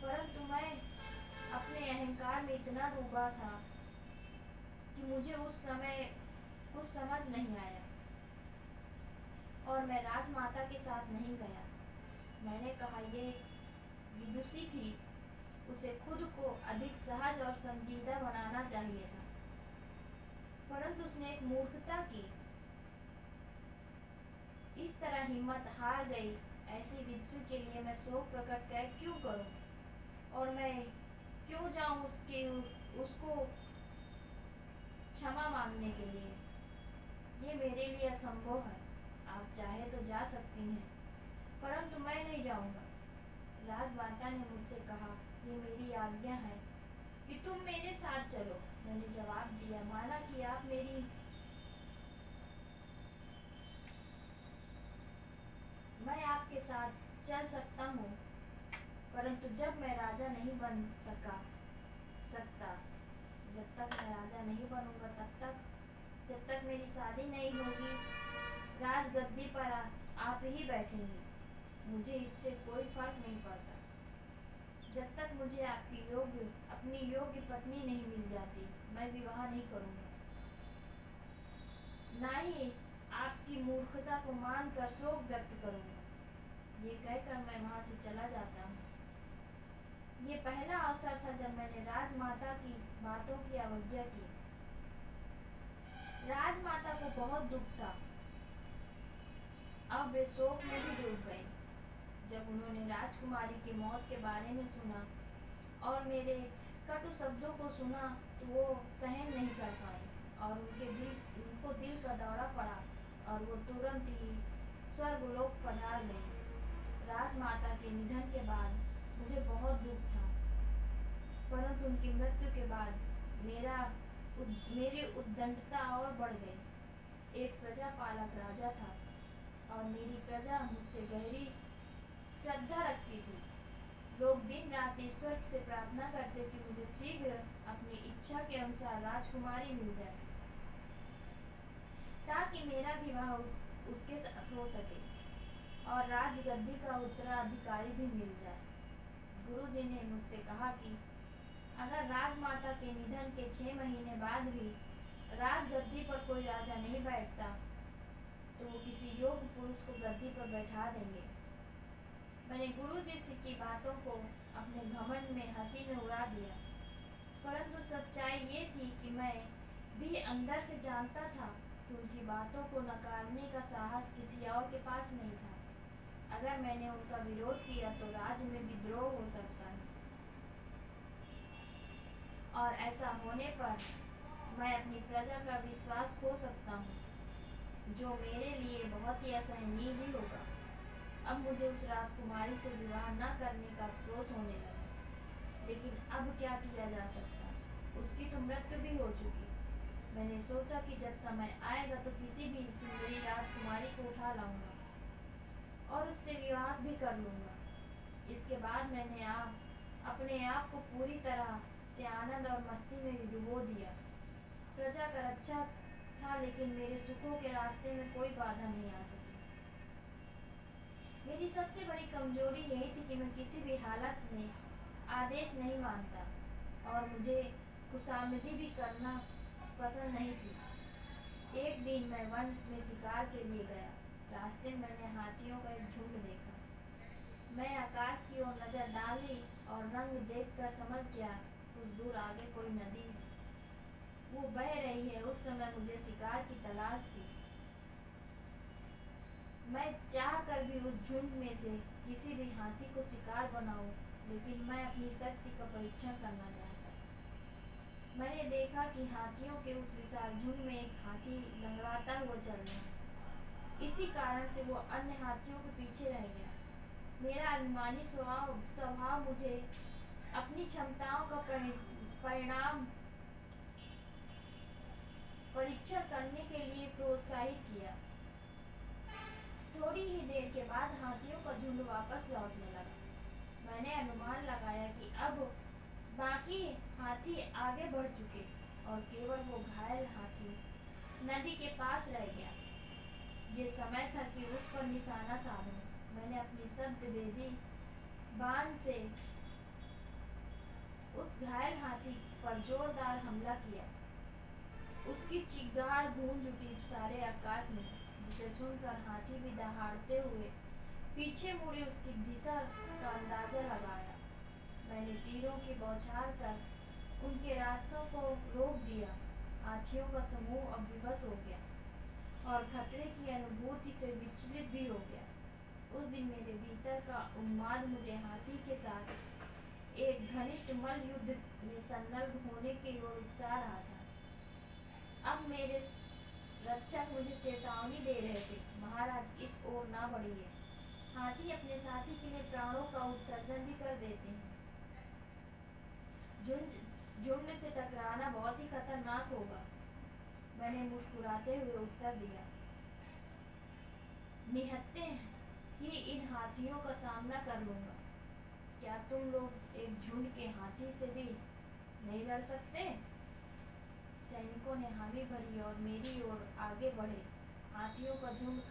परंतु मैं अपने अहंकार में इतना डूबा था कि मुझे उस समय कुछ समझ नहीं आया और मैं राजमाता के साथ नहीं गया। मैंने कहा ये विदुषी थी, उसे खुद को अधिक सहज और संजीदा बनाना चाहिए था, परंतु उसने एक मूर्खता की। इस तरह हिम्मत हार गई। ऐसी विदुषी के लिए मैं शोक प्रकट कर क्यों करूं, और मैं क्यों जाऊं उसको क्षमा मांगने के लिए। ये मेरे लिए असंभव है। आप चाहे तो जा सकती हैं, परंतु मैं नहीं जाऊंगा। राजमाता ने मुझसे कहा, ये मेरी आज्ञा है कि तुम मेरे साथ चलो। मैंने जवाब दिया, माना कि आप मैं आपके साथ चल सकता हूँ, परंतु जब मैं राजा नहीं बन सकता, जब तक मैं राजा नहीं बनूंगा, जब तक मेरी शादी नहीं होगी, राजगद्दी पर आप ही बैठेंगे। मुझे इससे कोई फर्क नहीं पड़ता। जब तक मुझे अपनी योग्य पत्नी नहीं मिल जाती, मैं विवाह नहीं करूंगा। ना ही आपकी मूर्खता को मानकर शोक व्यक्त करूंगा। ये कहकर मैं वहां से चला जाता हूँ। ये पहला अवसर था जब मैंने राजमाता की बातों की अवज्ञा की। राजमाता को बहुत दुख था। अब वे शोक में भी डूब गई। जब उन्होंने राजकुमारी की मौत के बारे में सुना और मेरे कटु शब्दों को सुना, तो वो सहन नहीं कर पाई और उनको दिल का दौरा पड़ा और वो तुरंत ही स्वर्गलोक पधार गई। राजमाता के निधन के बाद मुझे बहुत दुख था, परंतु उनकी मृत्यु के बाद मेरी उद्दंडता और बढ़ गई। एक प्रजापालक राजा था और मेरी प्रजा मुझसे गहरी श्रद्धा रखती थी। लोग दिन रात ईश्वर से प्रार्थना करते कि मुझे शीघ्र अपनी इच्छा के अनुसार राजकुमारी मिल जाए, ताकि मेरा विवाह उसके साथ हो सके और राजगद्दी का उत्तराधिकारी भी मिल जाए। गुरुजी ने मुझसे कहा कि अगर राजमाता के निधन के 6 महीने बाद भी राजगद्दी पर कोई राजा नहीं बैठता, तो वो किसी योग्य पुरुष को गद्दी पर बैठा देंगे। मैंने गुरुजी की बातों को अपने घमंड में हंसी में उड़ा दिया, परंतु सच्चाई ये थी कि मैं भी अंदर से जानता था कि उनकी बातों को नकारने का साहस किसी और के पास नहीं था। अगर मैंने उनका विरोध किया तो राज्य में विद्रोह हो सकता है, और ऐसा होने पर मैं अपनी प्रजा का विश्वास खो सकता हूँ, जो मेरे लिए बहुत ही असहनीय भी होगा। अब मुझे उस राजकुमारी से विवाह न करने का अफसोस होने लगा, लेकिन अब क्या किया जा सकता, उसकी तो मृत्यु भी हो चुकी। मैंने सोचा कि जब समय आएगा तो किसी भी सुंदरी राजकुमारी को उठा लाऊंगा और उससे विवाह भी कर लूंगा। इसके बाद मैंने अपने आप को पूरी तरह से आनंद और मस्ती में डुबो दिया। प्रजा का रक्षा था, लेकिन मेरे सुखों के रास्ते में कोई बाधा नहीं आ सकी। मेरी सबसे बड़ी कमजोरी यही थी कि मैं किसी भी हालत में आदेश नहीं मानता और मुझे खुशामदी भी करना पसंद नहीं थी। एक दिन मैं वन में शिकार के लिए गया। रास्ते में मैंने हाथियों का एक झुंड देखा। मैं आकाश की ओर नजर डाली और रंग देखकर समझ गया कुछ दूर आगे कोई नदी है, वो बह रही है। उस समय मुझे शिकार की तलाश थी। मैं चाह कर भी उस झुंड में से किसी भी हाथी को शिकार बनाऊं, लेकिन मैं अपनी शक्ति का परीक्षण करना चाहता। मैंने देखा कि हाथियों के उस विशाल झुंड में एक हाथी लंगड़ाता हुआ चल रहा। इसी कारण से वो अन्य हाथियों के पीछे रह गया। मेरा अभिमानी स्वभाव मुझे अपनी क्षमताओं का परिणाम परीक्षण करने के लिए प्रोत्साहित किया। थोड़ी ही देर के बाद हाथियों का झुंड वापस लौटने लगा। मैंने अनुमान लगाया कि अब बाकी हाथी आगे बढ़ चुके और केवल वो घायल हाथी नदी के पास रह गया। ये समय था कि उस पर निशाना साधूं। मैंने अपनी शब्द वेदी बाण से उस घायल हाथी पर जोरदार हमला किया। उसकी चिंगार गूंज उठी सारे आकाश में, जिसे सुनकर हाथी भी दहाड़ते हुए पीछे मुड़ी उसकी दिशा का अंदाजा लगाया। मैंने तीरों की बौछार कर उनके रास्तों को रोक दिया। हाथियों का समूह अब विवश हो गया और खतरे की अनुभूति से विचलित भी हो गया। उस दिन मेरे भीतर का उन्माद मुझे हाथी के साथ एक घनिष्ठ मल्ल युद्ध में संलग्न होने की ओर उकसा रहा था। अब मेरे रक्षक मुझे चेतावनी दे रहे थे, महाराज इस ओर ना बढ़िए। हाथी अपने साथी के लिए प्राणों का उत्सर्जन भी कर देते हैं। झुंड से टकराना बहुत ही खतरनाक होगा। मैंने मुस्कुराते हुए उत्तर दिया, निहत्ते ही इन हाथियों का सामना कर लूंगा। क्या तुम लोग एक झुंड के हाथी से भी नहीं लड़ सकते? सैनिकों ने हामी भरी और मेरी ओर आगे बढ़े। हाथियों का झुंड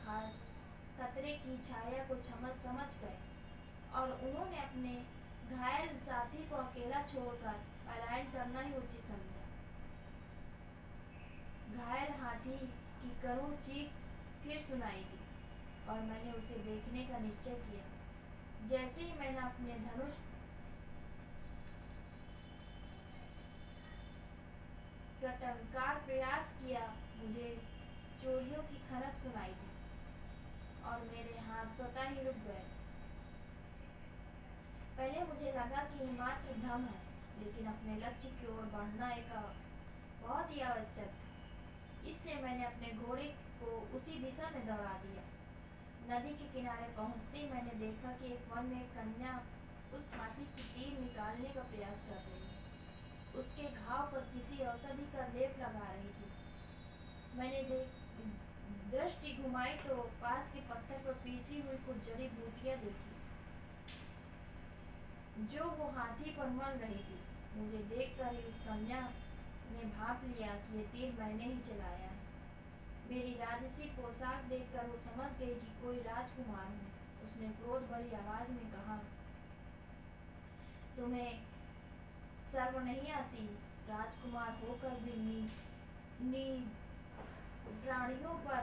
खतरे की छाया को समझ गए और उन्होंने अपने घायल साथी को अकेला छोड़कर पलायन करना ही उचित समझा। घायल हाथी की करुण चीख फिर सुनाई दी और मैंने उसे देखने का निश्चय किया। जैसे ही मैंने अपने धनुष का टंकार प्रयास किया, मुझे चोलियों की खनक सुनाई दी और मेरे हाथ स्वतः ही रुक गए। पहले मुझे लगा कि यह मात्र भ्रम है, लेकिन अपने लक्ष्य की ओर बढ़ना एक बहुत ही आवश्यक था। इसलिए मैंने अपने घोड़े को उसी दिशा में दौड़ा दिया। नदी के किनारे पहुंचते ही मैंने देखा कि एक वन में एक कन्या उस हाथी की तीर निकालने का प्रयास कर रही है। उसके घाव पर किसी औषधि का लेप लगा रही थी। मैंने दृष्टि घुमाई तो पास के पत्थर पर पीसी हुई कुछ जड़ी बूटियां देखी जो वो हाथी पर मल रही थी। मुझे देखकर ही उस कन्या ने भाप लिया कि ये तीर मैंने ही चलाया है। मेरी राजसी पोशाक देखकर वो समझ गई कि कोई राजकुमार हूँ। उसने क्रोध भरी आवाज में कहा, तुम्हें शर्म नहीं आती? राजकुमार होकर भी प्राणियों पर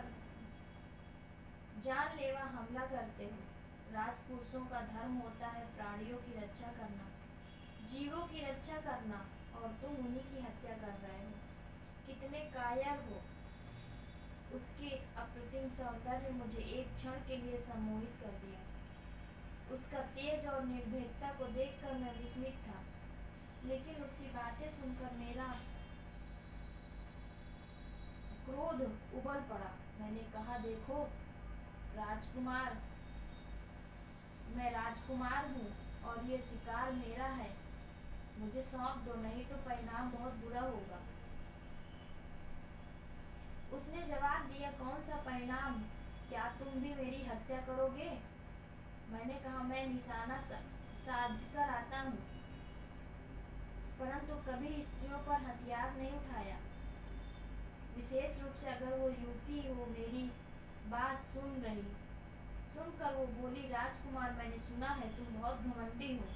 जानलेवा हमला करते हो। राजपुरुषों का धर्म होता है प्राणियों की रक्षा करना, जीवों की रक्षा करना, और तुम उन्हीं की हत्या कर रहे हो। कितने कायर हो। उसके अप्रतिम सौंदर्य मुझे एक क्षण के लिए सम्मोहित कर दिया। उसका तेज और निर्भीकता को देखकर मैं विस्मित था, लेकिन उसकी बातें सुनकर मेरा क्रोध उबल पड़ा। मैंने कहा, देखो राजकुमार, मैं राजकुमार हूँ और ये शिकार मेरा है। मुझे सौंप दो, नहीं तो परिणाम बहुत बुरा होगा। उसने जवाब दिया, कौन सा परिणाम? क्या तुम भी मेरी हत्या करोगे? मैंने कहा, मैं निशाना साध कर आता हूँ, परंतु कभी स्त्रियों पर हथियार नहीं उठाया, विशेष रूप से अगर वो युवती हो। मेरी बात सुनकर वो बोली, राजकुमार, मैंने सुना है तुम बहुत घमंडी हो,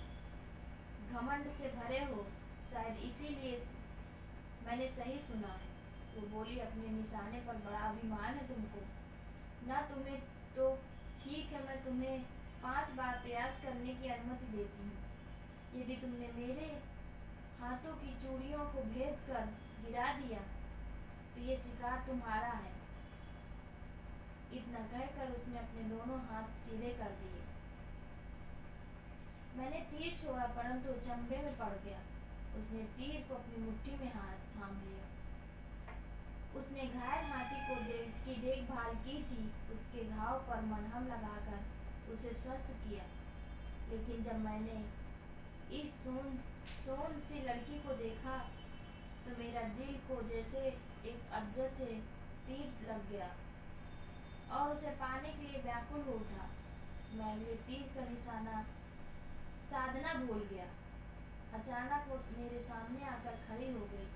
घमंड से भरे हो। शायद इसीलिए मैंने सही सुना है। वो बोली, अपने निशाने पर बड़ा अभिमान है तुमको ना? तुम्हें तो ठीक है, मैं तुम्हें 5 बार प्रयास करने की अनुमति देती हूँ। यदि तुमने मेरे हाथों की चूड़ियों को भेद कर गिरा दिया तो ये शिकार तुम्हारा है। इतना कहकर उसने अपने दोनों हाथ सीधे कर दिए। मैंने तीर छोड़ा, परंतु चंबे में पड़ गया। उसने तीर को अपनी मुट्ठी में हाथ थाम लिया। उसने घायल हाथी की देखभाल की थी, उसके घाव पर मलहम लगाकर उसे स्वस्थ किया। लेकिन जब मैंने इस सोन सी लड़की को देखा तो मेरा दिल को जैसे एक अदृश्य तीर लग गया और उसे पाने के लिए व्याकुल हो उठा। मैं अगले तीर का निशाना साधना भूल गया। अचानक वो मेरे सामने आकर खड़ी हो गई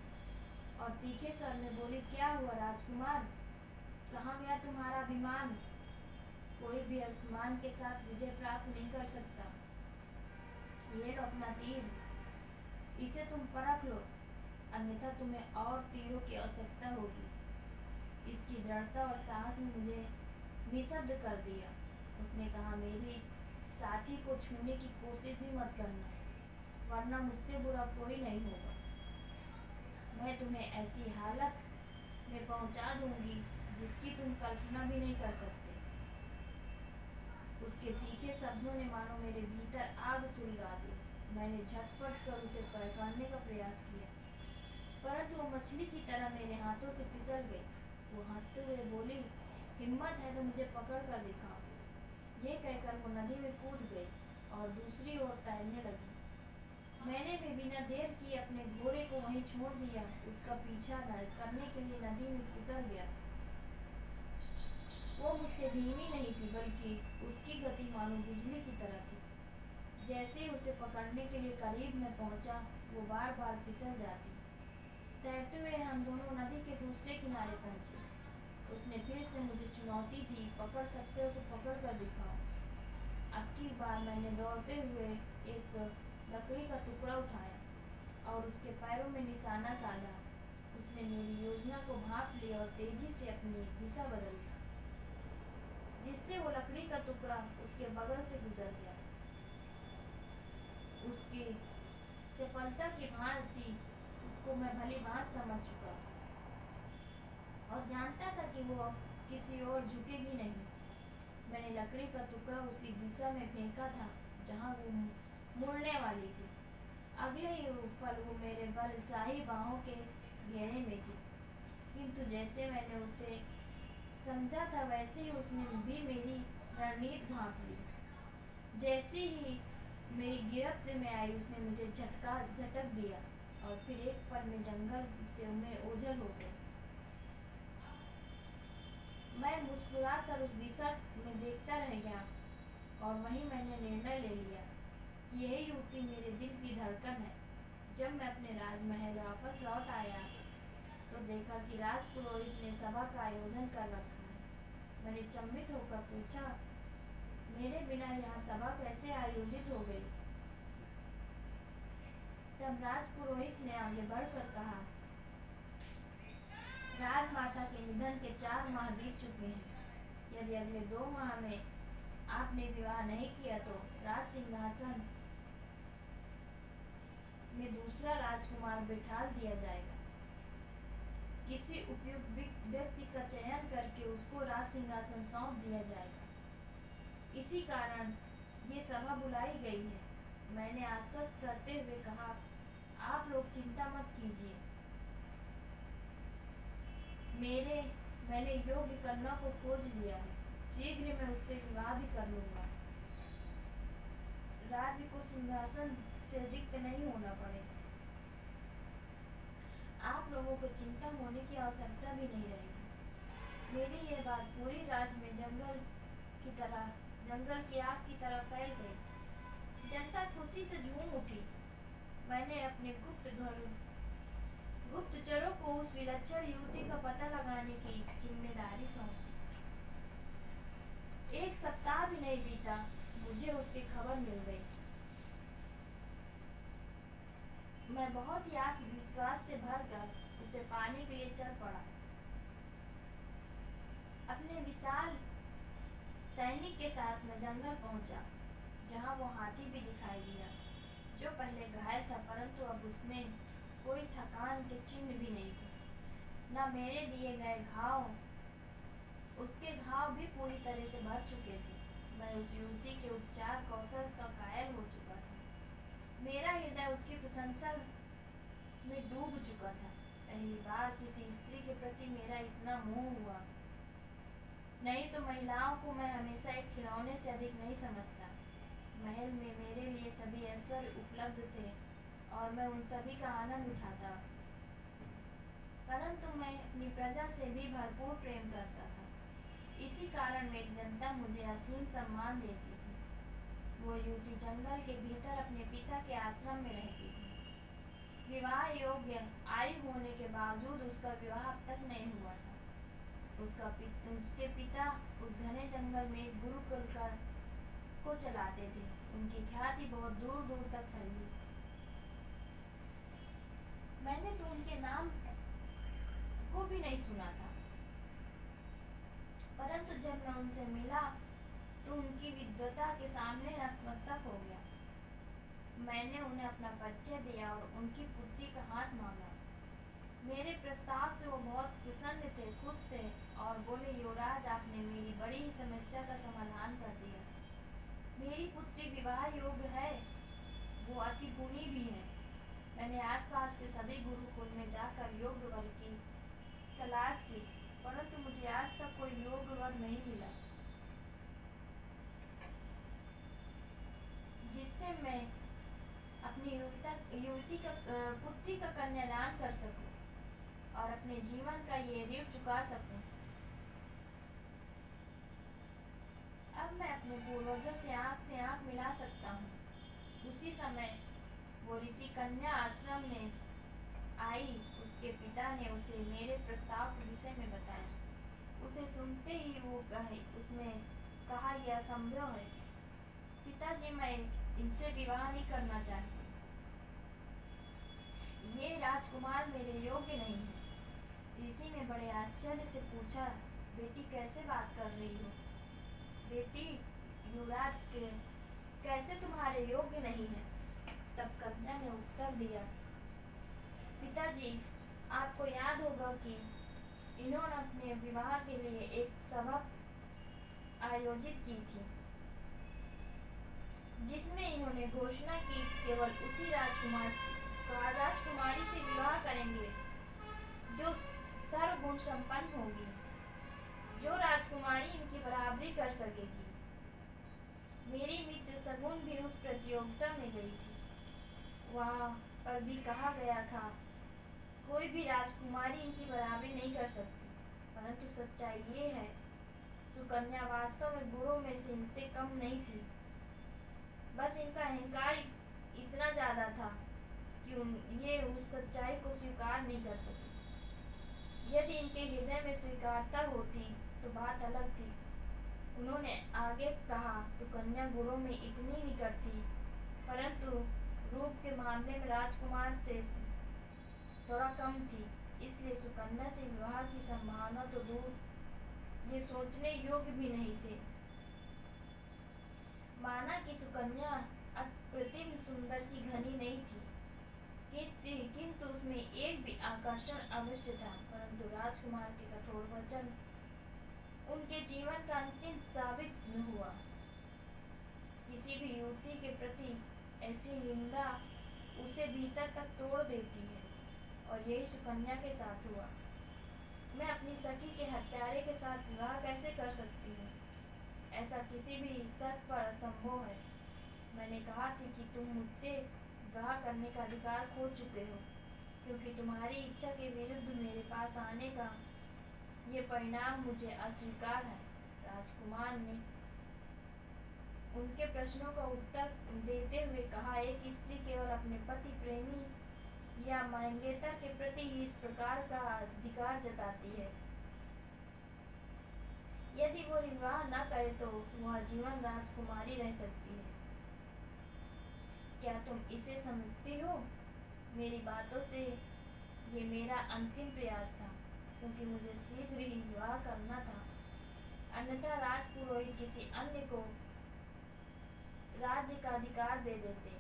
और तीखे स्वर में बोली, क्या हुआ राजकुमार, कहाँ गया तुम्हारा अभिमान? कोई भी अभिमान के साथ विजय प्राप्त नहीं कर सकता। ये लो अपना तीर, इसे तुम परख लो, अन्यथा तुम्हें और तीरों की आवश्यकता होगी। इसकी दृढ़ता और साहस ने मुझे निशब्द कर दिया। उसने कहा, मेरी साथी को छूने की कोशिश भी मत करना, वरना मुझसे बुरा कोई नहीं होगा। मैं तुम्हें ऐसी हालत में पहुंचा दूंगी जिसकी तुम कल्पना भी नहीं कर सकते। उसके तीखे शब्दों ने मानो मेरे भीतर आग सुलगा दी। मैंने झटपट कर उसे पकड़ने का प्रयास किया, परंतु वो मछली की तरह मेरे हाथों से फिसल गई। वो हंसते हुए बोली, हिम्मत है तो मुझे पकड़ कर दिखाओ। ये कहकर वो नदी में कूद गई और दूसरी ओर तैरने लगी। मैंने भी बिना देर किए अपने घोड़े को वहीं छोड़ दिया। उसका पीछा करने के लिए नदी में उतर गया। वो मुझसे धीमी नहीं थी, बल्कि उसकी गति मानो बिजली की तरह थी। जैसे ही उसे पकड़ने के लिए करीब में पहुंचा, वो बार बार फिसल जाती। तैरते हुए हम दोनों नदी के दूसरे किनारे पहुंचे। उसने फिर से मुझे चुनौती दी, पकड़ सकते हो तो पकड़ कर दिखाओ। अब की बार मैंने दौड़ते हुए एक लकड़ी का टुकड़ा उठाया और उसके पैरों में निशाना साधा। उसने मेरी योजना को भांप लिया और तेजी से अपनी दिशा बदल दी, जिससे वो लकड़ी का टुकड़ा उसके बगल से गुजर गया। उसकी चपलता की भांति को मैं भली भांति समझ चुका और जानता था कि वो किसी और झुकेगी नहीं। मैंने लकड़ी का टुकड़ा उसी दिशा में फेंका था जहां वो मुड़ने वाली थी। अगले ही पल वो मेरे बलशाही बाहों के घेरे में थी, किंतु जैसे मैंने उसे समझा था वैसे ही उसने भी मेरी रणनीति भांप ली। जैसे ही मेरी गिरफ्त में आई, उसने मुझे झटक दिया और फिर एक पल में जंगल से मैं ओझल हो गई। मैं मुस्कुराकर उस दिशा में देखता रह गया और वहीं मैंने निर्णय ले लिया कि यही युवती मेरे दिल की धड़कन है। जब मैं अपने राजमहल वापस लौट आया तो देखा कि राजपुरोहित ने सभा का आयोजन कर रखा है। मैंने चंबित होकर पूछा, मेरे बिना यहाँ सभा कैसे आयोजित हो गई? तब राजपुरोहित ने आगे बढ़कर कहा, राजमाता के निधन के 4 माह बीत चुके हैं। यदि अगले 2 माह में आपने विवाह नहीं किया तो राज सिंहासन में दूसरा राजकुमार बिठा दिया जाएगा। किसी उपयुक्त व्यक्ति का चयन करके उसको राज सिंहासन सौंप दिया जाएगा। इसी कारण ये सभा बुलाई गई है। मैंने आश्वस्त करते हुए कहा, आप लोग चिंता मत कीजिए, मैंने योग्य कन्या को खोज लिया है। शीघ्र मैं उससे विवाह भी कर लूंगा। राज्य को सिंहासन से रिक्त नहीं होना पड़ेगा। आप लोगों को चिंता होने की आवश्यकता भी नहीं रहेगी। मेरी यह बात पूरी राज्य में जंगल की आग की तरह फैल गई। जनता खुशी से झूम उठी। मैंने अपने गुप्तचरों को उस विलक्षण युवती का पता लगाने की जिम्मेदारी सौंप दी। 1 सप्ताह भी नहीं बीता, मुझे उसकी खबर मिल गई। मैं बहुत ही आत्मविश्वास से भरकर उसे पाने के लिए चल पड़ा। अपने विशाल सैनिक के साथ मैं जंगल पहुंचा, जहां वो हाथी भी दिखाई दिया, जो पहले घायल था, परंतु अब उसमें कोई थकान के चिन्ह भी नहीं थे। न मेरे दिए गए घाव, उसके घाव भी पूरी तरह से भर चुके थे। मैं उस युवती के उपचार कौशल का कायल हो चुका था। मेरा हृदय उसकी प्रशंसा में डूब चुका था। पहली बार किसी स्त्री के प्रति मेरा इतना मोह हुआ। नहीं तो महिलाओं को मैं हमेशा एक खिलौने से अधिक नहीं समझता। महल में मेरे लिए सभी ऐश्वर्य उपलब्ध थे और मैं उन सभी का आनंद उठाता। परंतु मैं अपनी प्रजा से भी भरपूर प्रेम करता था। इसी कारण मेरी जनता मुझे असीम सम्मान देती थी। वो युवती जंगल के भीतर अपने पिता के आश्रम में रहती थी। विवाह योग्य आयु होने के बावजूद उसका विवाह अब तक नहीं हुआ था। उसके पिता उस घने जंगल में गुरुकुल को चलाते थे। उनकी ख्याति बहुत दूर दूर तक फैली। मैंने तो उनके नाम को भी नहीं सुना था, परंतु जब मैं उनसे मिला तो उनकी विद्वता के सामने नतमस्तक हो गया। मैंने उन्हें अपना परिचय दिया और उनकी पुत्री का हाथ मांगा। मेरे प्रस्ताव से वो बहुत प्रसन्न थे, खुश थे और बोले, युवराज, आपने मेरी बड़ी ही समस्या का समाधान कर दिया। मेरी पुत्री विवाह योग्य है, वो अति गुणी भी है। मैंने आसपास के सभी गुरुकुल में जाकर योग्य वर की तलाश की, परंतु मुझे आज तक कोई योग्य वर नहीं मिला जिससे मैं अपनी पुत्री का कन्यादान कर सकूं और अपने जीवन का ये ऋण चुका सकूं। अब मैं अपने पूर्वजों से आंख मिला सकता हूँ। उसी समय वो ऋषि कन्या आश्रम में आई। उसके पिता ने उसे मेरे प्रस्ताव के विषय में बताया। उसे सुनते ही उसने कहा, यह असंभव है पिताजी, मैं इनसे विवाह नहीं करना चाहती। ये राजकुमार मेरे योग्य नहीं है। ऋषि ने बड़े आश्चर्य से पूछा, बेटी कैसे बात कर रही हो? बेटी, युवराज कैसे तुम्हारे योग्य नहीं है? तब कन्या ने उत्तर दिया, पिताजी, आपको याद होगा कि इन्होंने अपने विवाह के लिए एक सभा आयोजित की थी, जिसमें इन्होंने घोषणा की केवल उसी राजकुमारी से विवाह करेंगे जो सर्वगुण संपन्न होगी, जो राजकुमारी इनकी बराबरी कर सकेगी। मेरी मित्र शगुन भी उस प्रतियोगिता में गई थी। वहाँ पर भी कहा गया था, कोई भी राजकुमारी इनकी बराबरी नहीं कर सकती। परंतु सच्चाई ये है, सुकन्या वास्तव में गुणों में से इनसे कम नहीं थी। बस इनका अहंकार इतना ज्यादा था कि ये उस सच्चाई को स्वीकार नहीं कर सकी। यदि इनके हृदय में स्वीकारता होती तो बात अलग थी। उन्होंने आगे कहा, सुकन्या गुणों में इतनी निकट थी, परंतु रूप के मामले में राजकुमार से थोड़ा कम थी। इसलिए सुकन्या से विवाह की संभावना तो दूर, ये सोचने योग्य भी नहीं थे। माना कि सुकन्या अप्रतिम सुंदर की घनी नहीं थी, किंतु उसमें एक भी आकर्षण अवश्य था। परंतु राजकुमार के कठोर वचन उनके जीवन का अंतिम साबित न हुआ। किसी भी युवती के प्रति ऐसी निंदा उसे भीतर तक तोड़ देती है, और यही सुकन्या के साथ हुआ। मैं अपनी सखी के हत्यारे के साथ विवाह कैसे कर सकती हूँ? ऐसा किसी भी शर्त पर असंभव है। मैंने कहा थी कि तुम मुझसे विवाह करने का अधिकार खो चुके हो, क्योंकि तुम्हारी इच्छा के विरुद्ध मेरे पास आने का ये परिणाम मुझे अस्वीकार है। राजकुमार ने उनके प्रश्नों का उत्तर देते हुए कहा, एक स्त्री केवल अपने पति, प्रेमी या मंगेतर के प्रति ही इस प्रकार का अधिकार जताती है। यदि वो विवाह न करे तो वह जीवन राजकुमारी रह सकती है। क्या तुम इसे समझती हो? मेरी बातों से ये मेरा अंतिम प्रयास था, क्योंकि मुझे शीघ्र ही विवाह करना था, अन्यथा राजपुरोहित किसी अन्य को राज्य का अधिकार दे देते।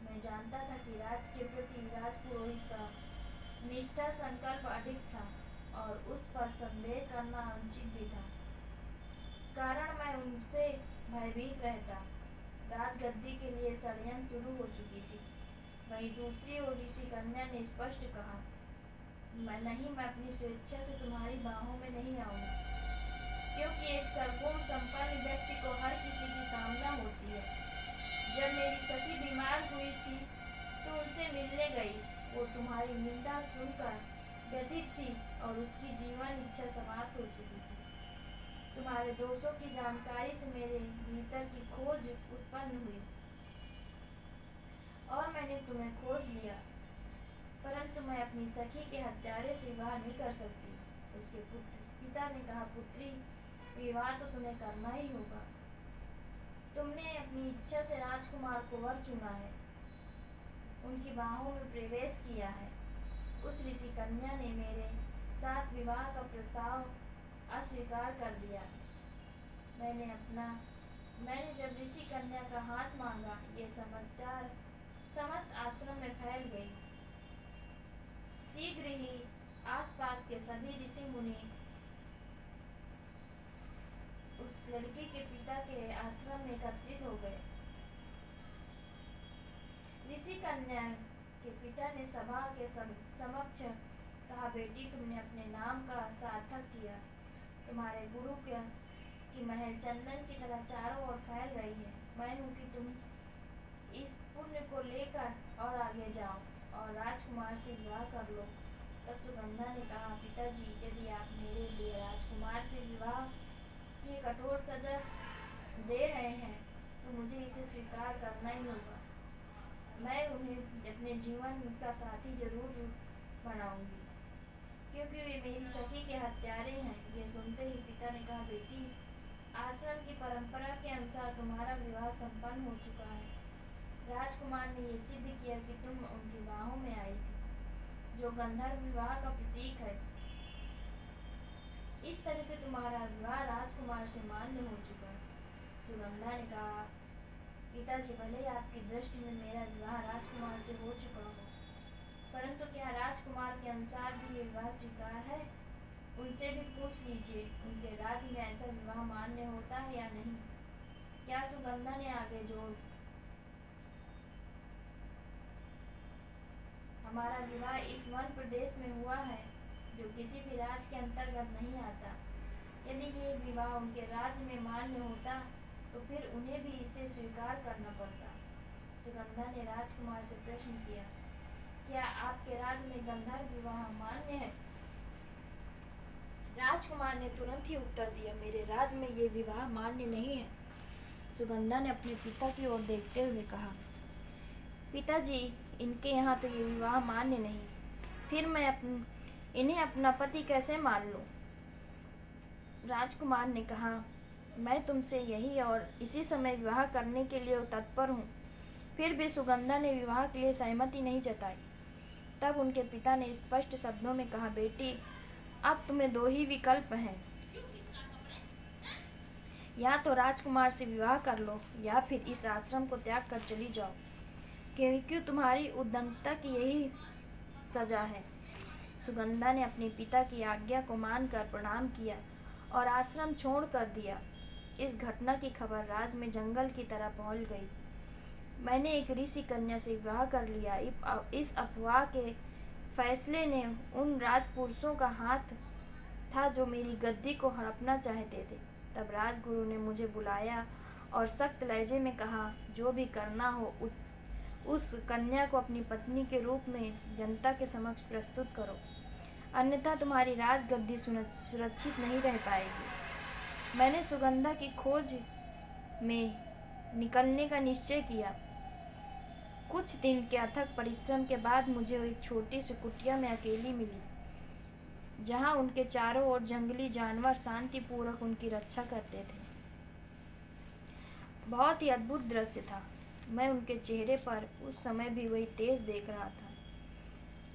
मैं जानता था कि राज्य के प्रति राजपुरोहित का निष्ठा संकल्प अडिग था और उस पर संदेह करना अनुचित भी था, कारण मैं उनसे भयभीत रहता। राजगद्दी के लिए षड्यंत्र शुरू हो चुकी थी। वहीं दूसरी ओर ऋषि कन्या ने स्पष्ट कहा, मैं अपनी स्वेच्छा से तुम्हारी बाहों में नहीं आऊंगी, क्योंकि एक सर्वगुण संपन्न व्यक्ति को हर किसी की कामना होती है। जब मेरी सखी बीमार हुई थी तो उनसे मिलने गई। वो तुम्हारी निंदा सुनकर व्यथित थी और उसकी जीवन इच्छा समाप्त हो चुकी थी। तुम्हारे दोषों की जानकारी से मेरे भीतर की खोज उत्पन्न हुई और मैंने तुम्हें खोज लिया, परंतु मैं अपनी सखी के हत्यारे से विवाह नहीं कर सकती। तो उसके पिता ने कहा, पुत्री, विवाह तो तुम्हें करना ही होगा। तुमने अपनी इच्छा से राजकुमार को वर चुना है, उनकी बाहों में प्रवेश किया है। उस ऋषि कन्या ने मेरे साथ विवाह का प्रस्ताव अस्वीकार कर दिया। मैंने जब ऋषि कन्या का हाथ मांगा, ये समाचार समस्त आश्रम में फैल गई। शीघ्र ही आसपास के सभी ऋषि मुनि उस लड़की के पिता के आश्रम में एकत्रित हो गए। ऋषि कन्या के पिता ने सभा के समक्ष कहा, बेटी, तुमने अपने नाम का सार्थक किया। तुम्हारे गुरु की महल चंदन की तरह चारों ओर फैल रही है। मैं हूँ कि तुम इस पुण्य को लेकर और आगे जाओ और राजकुमार से विवाह कर लो। तब सुगंधा ने कहा, पिताजी, यदि आप मेरे लिए राजकुमार से विवाह की कठोर सजा दे रहे हैं तो मुझे इसे स्वीकार करना ही होगा। मैं उन्हें अपने जीवन का साथी जरूर बनाऊंगी, क्योंकि वे मेरी सखी के हत्यारे हैं। ये सुनते ही पिता ने कहा, बेटी, आश्रम की परंपरा के अनुसार तुम्हारा विवाह संपन्न हो चुका है। राजकुमार ने ये सिद्ध किया कि तुम उनकी बाहों में आई थी, जो गंधर्व विवाह का प्रतीक है। इस तरह से तुम्हारा विवाह राजकुमार से मान्य हो चुका है। सुगंधा ने कहा, पिताजी, भले आपकी दृष्टि में मेरा विवाह राजकुमार से हो चुका हो, परंतु क्या राजकुमार के अनुसार भी ये विवाह स्वीकार है? उनसे भी पूछ लीजिए, उनके राज्य में ऐसा विवाह मान्य होता है या नहीं। क्या सुगंधा ने आगे जोड़, हमारा विवाह इस वन प्रदेश में हुआ है, जो किसी भी राज्य के अंतर्गत नहीं आता। यदि ये विवाह उनके राज्य में मान्य होता तो फिर उन्हें भी इसे स्वीकार करना पड़ता। सुगंधा ने राजकुमार से प्रश्न किया, क्या आपके राज्य में गंधर्व विवाह मान्य है? राजकुमार ने तुरंत ही उत्तर दिया, मेरे राज्य में ये विवाह मान्य नहीं है। सुगंधा ने अपने पिता की ओर देखते हुए कहा, पिताजी, इनके यहाँ तो ये विवाह मान्य नहीं, फिर मैं इन्हें अपना पति कैसे मान लूं? राजकुमार ने कहा, मैं तुमसे यही और इसी समय विवाह करने के लिए तत्पर हूँ। फिर भी सुगंधा ने विवाह के लिए सहमति नहीं जताई। तब उनके पिता ने स्पष्ट शब्दों में कहा, बेटी, अब तुम्हें दो ही विकल्प हैं, या तो राजकुमार से विवाह कर लो या फिर इस आश्रम को त्याग कर चली जाओ, क्योंकि तुम्हारी उद्दंडता की यही सजा है। सुगंधा ने अपने पिता की आज्ञा को मानकर प्रणाम किया और आश्रम छोड़ कर दिया। इस घटना की खबर राज्य में जंगल की तरह फैल गई। मैंने एक ऋषि कन्या से विवाह कर लिया। इस अफवाह के फैसले ने उन राजपुरुषों का हाथ था जो मेरी गद्दी को हड़पना चाहते थे। तब राजगुरु ने मुझे बुलाया और सख्त लहजे में कहा, जो भी करना हो उस कन्या को अपनी पत्नी के रूप में जनता के समक्ष प्रस्तुत करो, अन्यथा तुम्हारी राजगद्दी सुरक्षित नहीं रह पाएगी। मैंने सुगंधा की खोज में निकलने का निश्चय किया। कुछ दिन के अथक परिश्रम के बाद मुझे एक छोटी सी कुटिया में अकेली मिली, जहाँ उनके चारों ओर जंगली जानवर शांतिपूर्वक उनकी रक्षा करते थे। बहुत ही अद्भुत दृश्य था। मैं उनके चेहरे पर उस समय भी वही तेज देख रहा था।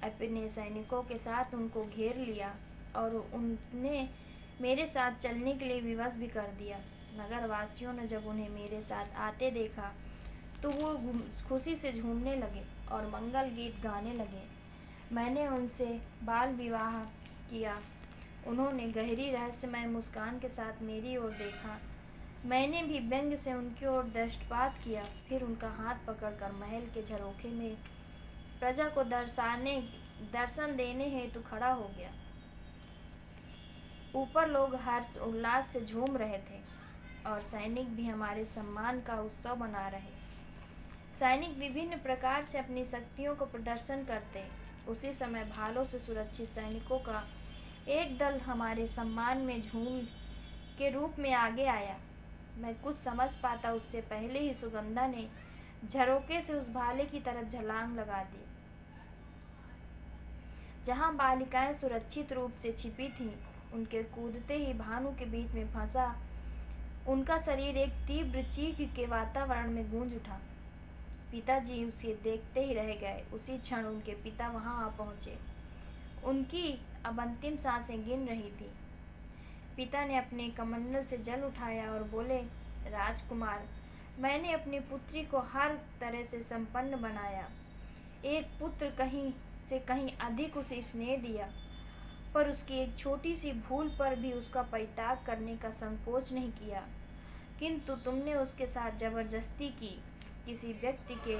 अपने सैनिकों के साथ उनको घेर लिया और उन्हें मेरे साथ चलने के लिए विवश भी कर दिया। नगर वासियों ने जब उन्हें मेरे साथ आते देखा तो वो खुशी से झूमने लगे और मंगल गीत गाने लगे। मैंने उनसे बाल विवाह किया। उन्होंने गहरी रहस्यमय मुस्कान के साथ मेरी ओर देखा। मैंने भी व्यंग से उनकी ओर दृष्टिपात किया। फिर उनका हाथ पकड़कर महल के झरोखे में प्रजा को दर्शन देने हेतु खड़ा हो गया। ऊपर लोग हर्ष उल्लास से झूम रहे थे और सैनिक भी हमारे सम्मान का उत्सव मना रहे। सैनिक विभिन्न प्रकार से अपनी शक्तियों को प्रदर्शन करते उसी समय भालों से सुरक्षित सैनिकों का एक दल हमारे सम्मान में झूम के रूप में आगे आया। मैं कुछ समझ पाता उससे पहले ही सुगंधा ने झरोके से उस भाले की तरफ छलांग लगा दी जहां बालिकाएं सुरक्षित रूप से छिपी थीं। उनके कूदते ही भानु के बीच में फंसा उनका शरीर एक तीव्र चीख के वातावरण में गूंज उठा। पिताजी उसे देखते ही रह गए। उसी क्षण उनके पिता वहां आ पहुंचे। उनकी अब अंतिम सांसें गिन रही थी। पिता ने अपने कमंडल से जल उठाया और बोले, राजकुमार, मैंने अपनी पुत्री को हर तरह से संपन्न बनाया। एक पुत्र कहीं से कहीं अधिक उसे स्नेह दिया, पर उसकी एक छोटी सी भूल पर भी उसका परित्याग करने का संकोच नहीं किया। किंतु तुमने उसके साथ जबरदस्ती की। किसी व्यक्ति के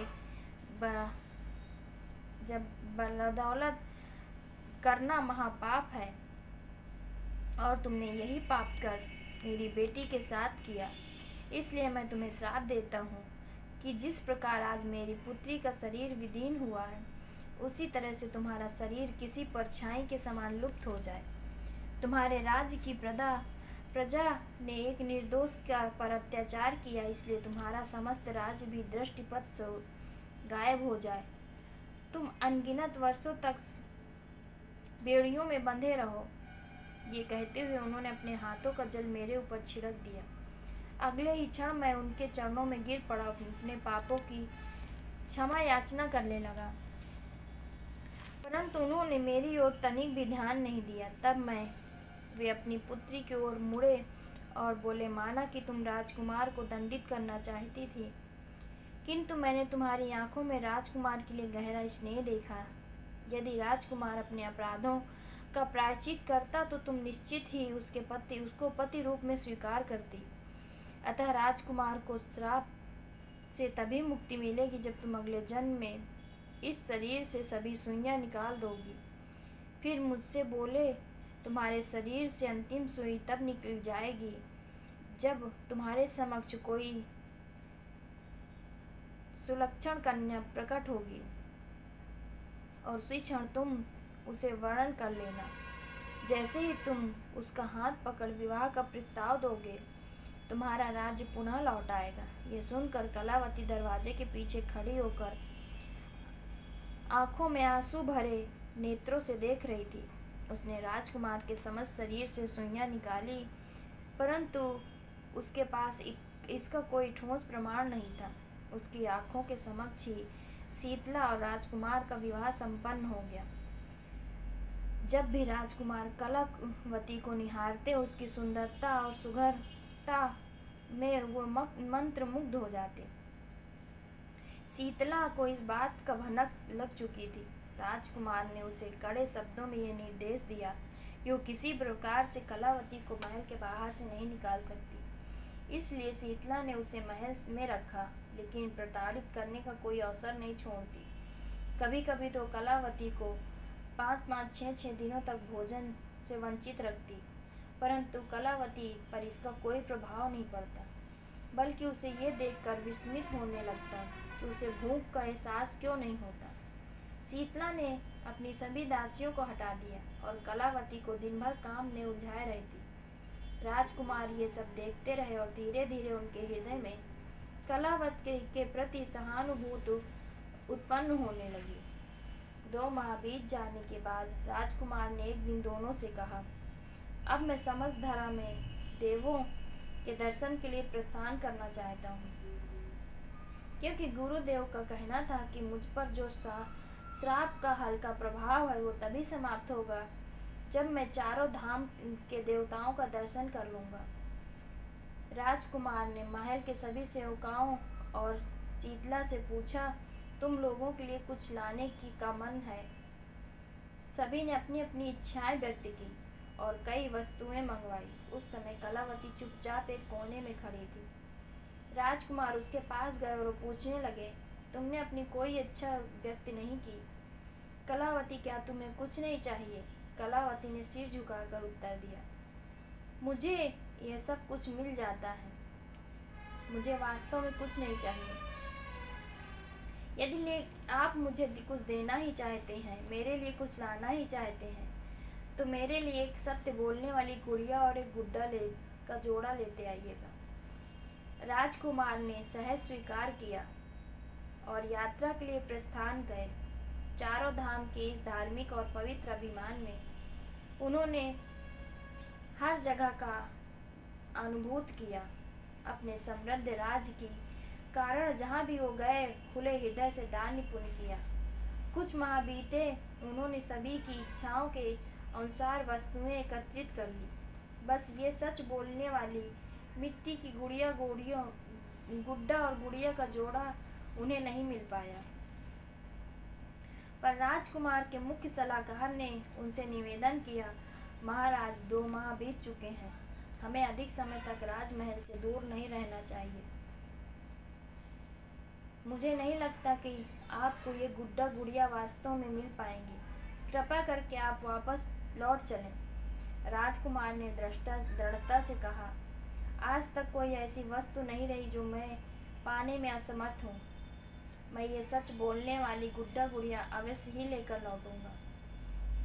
जब बदौलत करना महापाप है, और तुमने यही पाप कर मेरी बेटी के साथ किया। इसलिए मैं तुम्हें श्राप देता हूँ कि जिस प्रकार आज मेरी पुत्री का शरीर विदीन हुआ है, उसी तरह से तुम्हारा शरीर किसी परछाई के समान लुप्त हो जाए। तुम्हारे राज्य की प्रजा ने एक निर्दोष पर अत्याचार किया, इसलिए तुम्हारा समस्त राज्य भी दृष्टिपथ से गायब हो जाए। तुम अनगिनत वर्षों तक बेड़ियों में बंधे रहो। ये कहते हुए उन्होंने अपने हाथों का जल मेरे ऊपर छिड़क दिया। अगले ही क्षण मैं उनके चरणों में गिर पड़ा, अपने पापों की क्षमा याचना करने लगा, परंतु उन्होंने मेरी ओर तनिक भी ध्यान नहीं दिया। तब वे अपनी पुत्री की ओर मुड़े और बोले, माना कि तुम राजकुमार को दंडित करना चाहती थी, किंतु मैंने तुम्हारी आंखों में राजकुमार के लिए गहरा स्नेह देखा। यदि राजकुमार अपने अपराधों का प्रायश्चित करता तो तुम निश्चित ही उसको पति रूप में स्वीकार करती। अतः राजकुमार को श्राप से तभी मुक्ति मिलेगी जब तुम अगले जन्म में इस शरीर से सभी सुइयां निकाल दोगी। फिर मुझसे बोले, तुम्हारे शरीर से अंतिम सुई तब निकल जाएगी जब तुम्हारे समक्ष कोई सुलक्षण कन्या प्रकट होगी, और उसी क्षण तुम उसे वर्णन कर लेना। जैसे ही तुम उसका हाथ पकड़ विवाह का प्रस्ताव दोगे, तुम्हारा राज्य पुनः लौट आएगा। यह सुनकर कलावती दरवाजे के पीछे खड़ी होकर आंखों में आंसू भरे नेत्रों से देख रही थी। उसने राजकुमार के समस्त शरीर से सुइयां निकाली, परंतु उसके पास इसका कोई ठोस प्रमाण नहीं था। उसकी आंखों के समक्ष ही शीतला और राजकुमार का विवाह संपन्न हो गया। जब भी राजकुमार कलावती को निहारते, उसकी सुंदरता और सुघरता में वो मंत्रमुग्ध हो जाते। शीतला को इस बात का भनक लग चुकी थी। राजकुमार ने उसे कड़े शब्दों में यह निर्देश दिया कि वो किसी प्रकार से कलावती को महल के बाहर से नहीं निकाल सकती। इसलिए शीतला ने उसे महल में रखा, लेकिन प्रताड़ित करने का कोई अवसर नहीं छोड़ती। कभी कभी तो कलावती को 5-5, 6-6 दिनों तक भोजन से वंचित रखती, परंतु कलावती पर इसका कोई प्रभाव नहीं पड़ता, बल्कि उसे ये देखकर विस्मित होने लगता कि उसे भूख का एहसास क्यों नहीं होता। शीतला ने अपनी सभी दासियों को हटा दिया और कलावती को दिन भर काम में उलझाए रहती। राजकुमार ये सब देखते रहे और धीरे धीरे उनके हृदय में कलावती के प्रति सहानुभूति उत्पन्न होने लगी। 2 माह बीत जाने के बाद राजकुमार ने एक दिन दोनों से कहा, अब मैं समस्त धरा में देवों के दर्शन के लिए प्रस्थान करना चाहता हूँ, क्योंकि गुरुदेव का कहना था कि मुझ पर जो श्राप का हल्का प्रभाव है वो तभी समाप्त होगा जब मैं चारों धाम के देवताओं का दर्शन कर लूँगा। राजकुमार ने महल के सभी सेवकाओं और शीतला से पूछा, तुम लोगों के लिए कुछ लाने का मन है? सभी ने अपनी अपनी इच्छाएं व्यक्त की और कई वस्तुएं मंगवाई। उस समय कलावती चुपचाप एक कोने में खड़ी थी। राजकुमार उसके पास गए और पूछने लगे, तुमने अपनी कोई इच्छा व्यक्त नहीं की। कलावती, क्या तुम्हें कुछ नहीं चाहिए? कलावती ने सिर झुकाकर उत्तर दिया, मुझे यह सब कुछ मिल जाता है, मुझे वास्तव में कुछ नहीं चाहिए। यदि आप मुझे कुछ देना ही चाहते हैं, मेरे लिए कुछ लाना ही चाहते हैं, तो मेरे लिए एक सत्य बोलने वाली गुड़िया और एक गुड्डा का जोड़ा लेते आइएगा। राजकुमार ने सहज स्वीकार किया और यात्रा के लिए प्रस्थान गए। चारों धाम के इस धार्मिक और पवित्र अभिमान में उन्होंने हर जगह का अनुभूत किया। अपने समृद्ध राज्य की कारण जहाँ भी वो गए, खुले हृदय से दान पुण्य किया। कुछ माह बीते, उन्होंने सभी की इच्छाओं के अनुसार वस्तुएं एकत्रित कर ली। बस ये सच बोलने वाली मिट्टी की गुड्डा और गुड़िया का जोड़ा उन्हें नहीं मिल पाया। पर राजकुमार के मुख्य सलाहकार ने उनसे निवेदन किया, महाराज, 2 माह बीत चुके हैं, हमें अधिक समय तक राजमहल से दूर नहीं रहना चाहिए। मुझे नहीं लगता कि आपको ये गुड्डा गुड़िया वास्तव में मिल पाएंगे। कृपया करके आप वापस लौट चलें। राजकुमार ने दृढ़ता से कहा, आज तक कोई ऐसी वस्तु नहीं रही जो मैं पाने में असमर्थ हूँ। मैं ये सच बोलने वाली गुड्डा गुड़िया अवश्य ही लेकर लौटूंगा।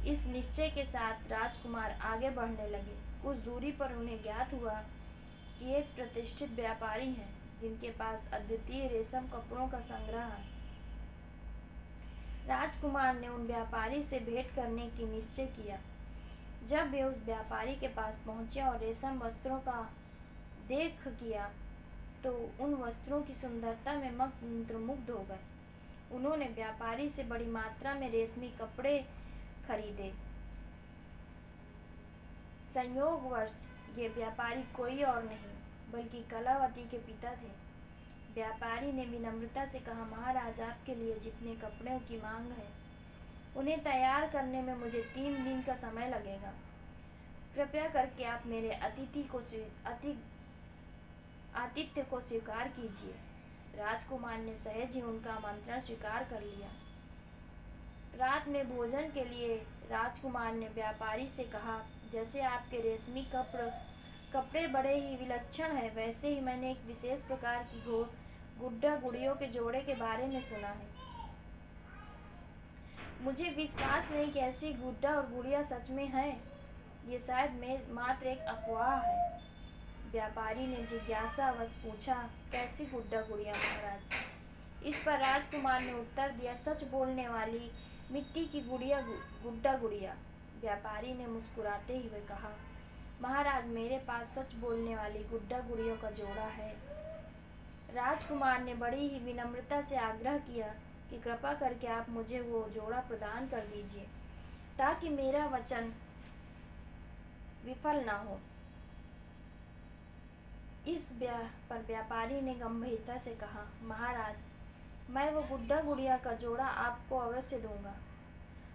इस निश्चय के साथ राजकुमार आगे बढ़ने लगे। कुछ दूरी पर उन्हें ज्ञात हुआ कि एक प्रतिष्ठित व्यापारी हैं जिनके पास अद्वितीय रेशम कपड़ों का संग्रह है। राजकुमार ने उन व्यापारी से भेंट करने की निश्चय किया। जब वे उस व्यापारी के पास पहुंचे और रेशम वस्त्रों का देख किया तो उन वस्त्रों की सुंदरता में मंत्रमुग्ध हो गए। उन्होंने व्यापारी से बड़ी मात्रा में रेशमी कपड़े खरीदे। संयोगवश ये व्यापारी कोई और नहीं बल्कि कलावती के पिता थे। व्यापारी ने विनम्रता से कहा, महाराज, आपके लिए जितने कपड़ों की मांग है उन्हें तैयार करने में मुझे 3 दिन का समय लगेगा। कृपया करके आप मेरे आतिथ्य को स्वीकार कीजिए। राजकुमार ने सहज ही उनका आमंत्रण स्वीकार कर लिया। रात में भोजन के लिए राजकुमार ने व्यापारी से कहा, जैसे आपके रेशमी कपड़े बड़े ही विलक्षण हैं, वैसे ही मैंने एक विशेष प्रकार की गुड्डा गुड़ियों के जोड़े के बारे में सुना है। मुझे विश्वास नहीं कि ऐसी गुड्डा और गुड़िया सच में है। ये शायद मात्र एक अफवाह है। व्यापारी ने जिज्ञासावश पूछा, कैसी गुड्डा गुड़िया महाराज? इस पर राजकुमार ने उत्तर दिया, सच बोलने वाली मिट्टी की गुड्डा गुड़िया। व्यापारी ने मुस्कुराते हुए कहा, महाराज, मेरे पास सच बोलने वाली गुड्डा गुड़ियों का जोड़ा है। राजकुमार ने बड़ी ही विनम्रता से आग्रह किया कि कृपा करके आप मुझे वो जोड़ा प्रदान कर दीजिए ताकि मेरा वचन विफल ना हो। इस पर व्यापारी ने गंभीरता से कहा, महाराज, मैं वो गुड्डा गुड़िया का जोड़ा आपको अवश्य दूंगा,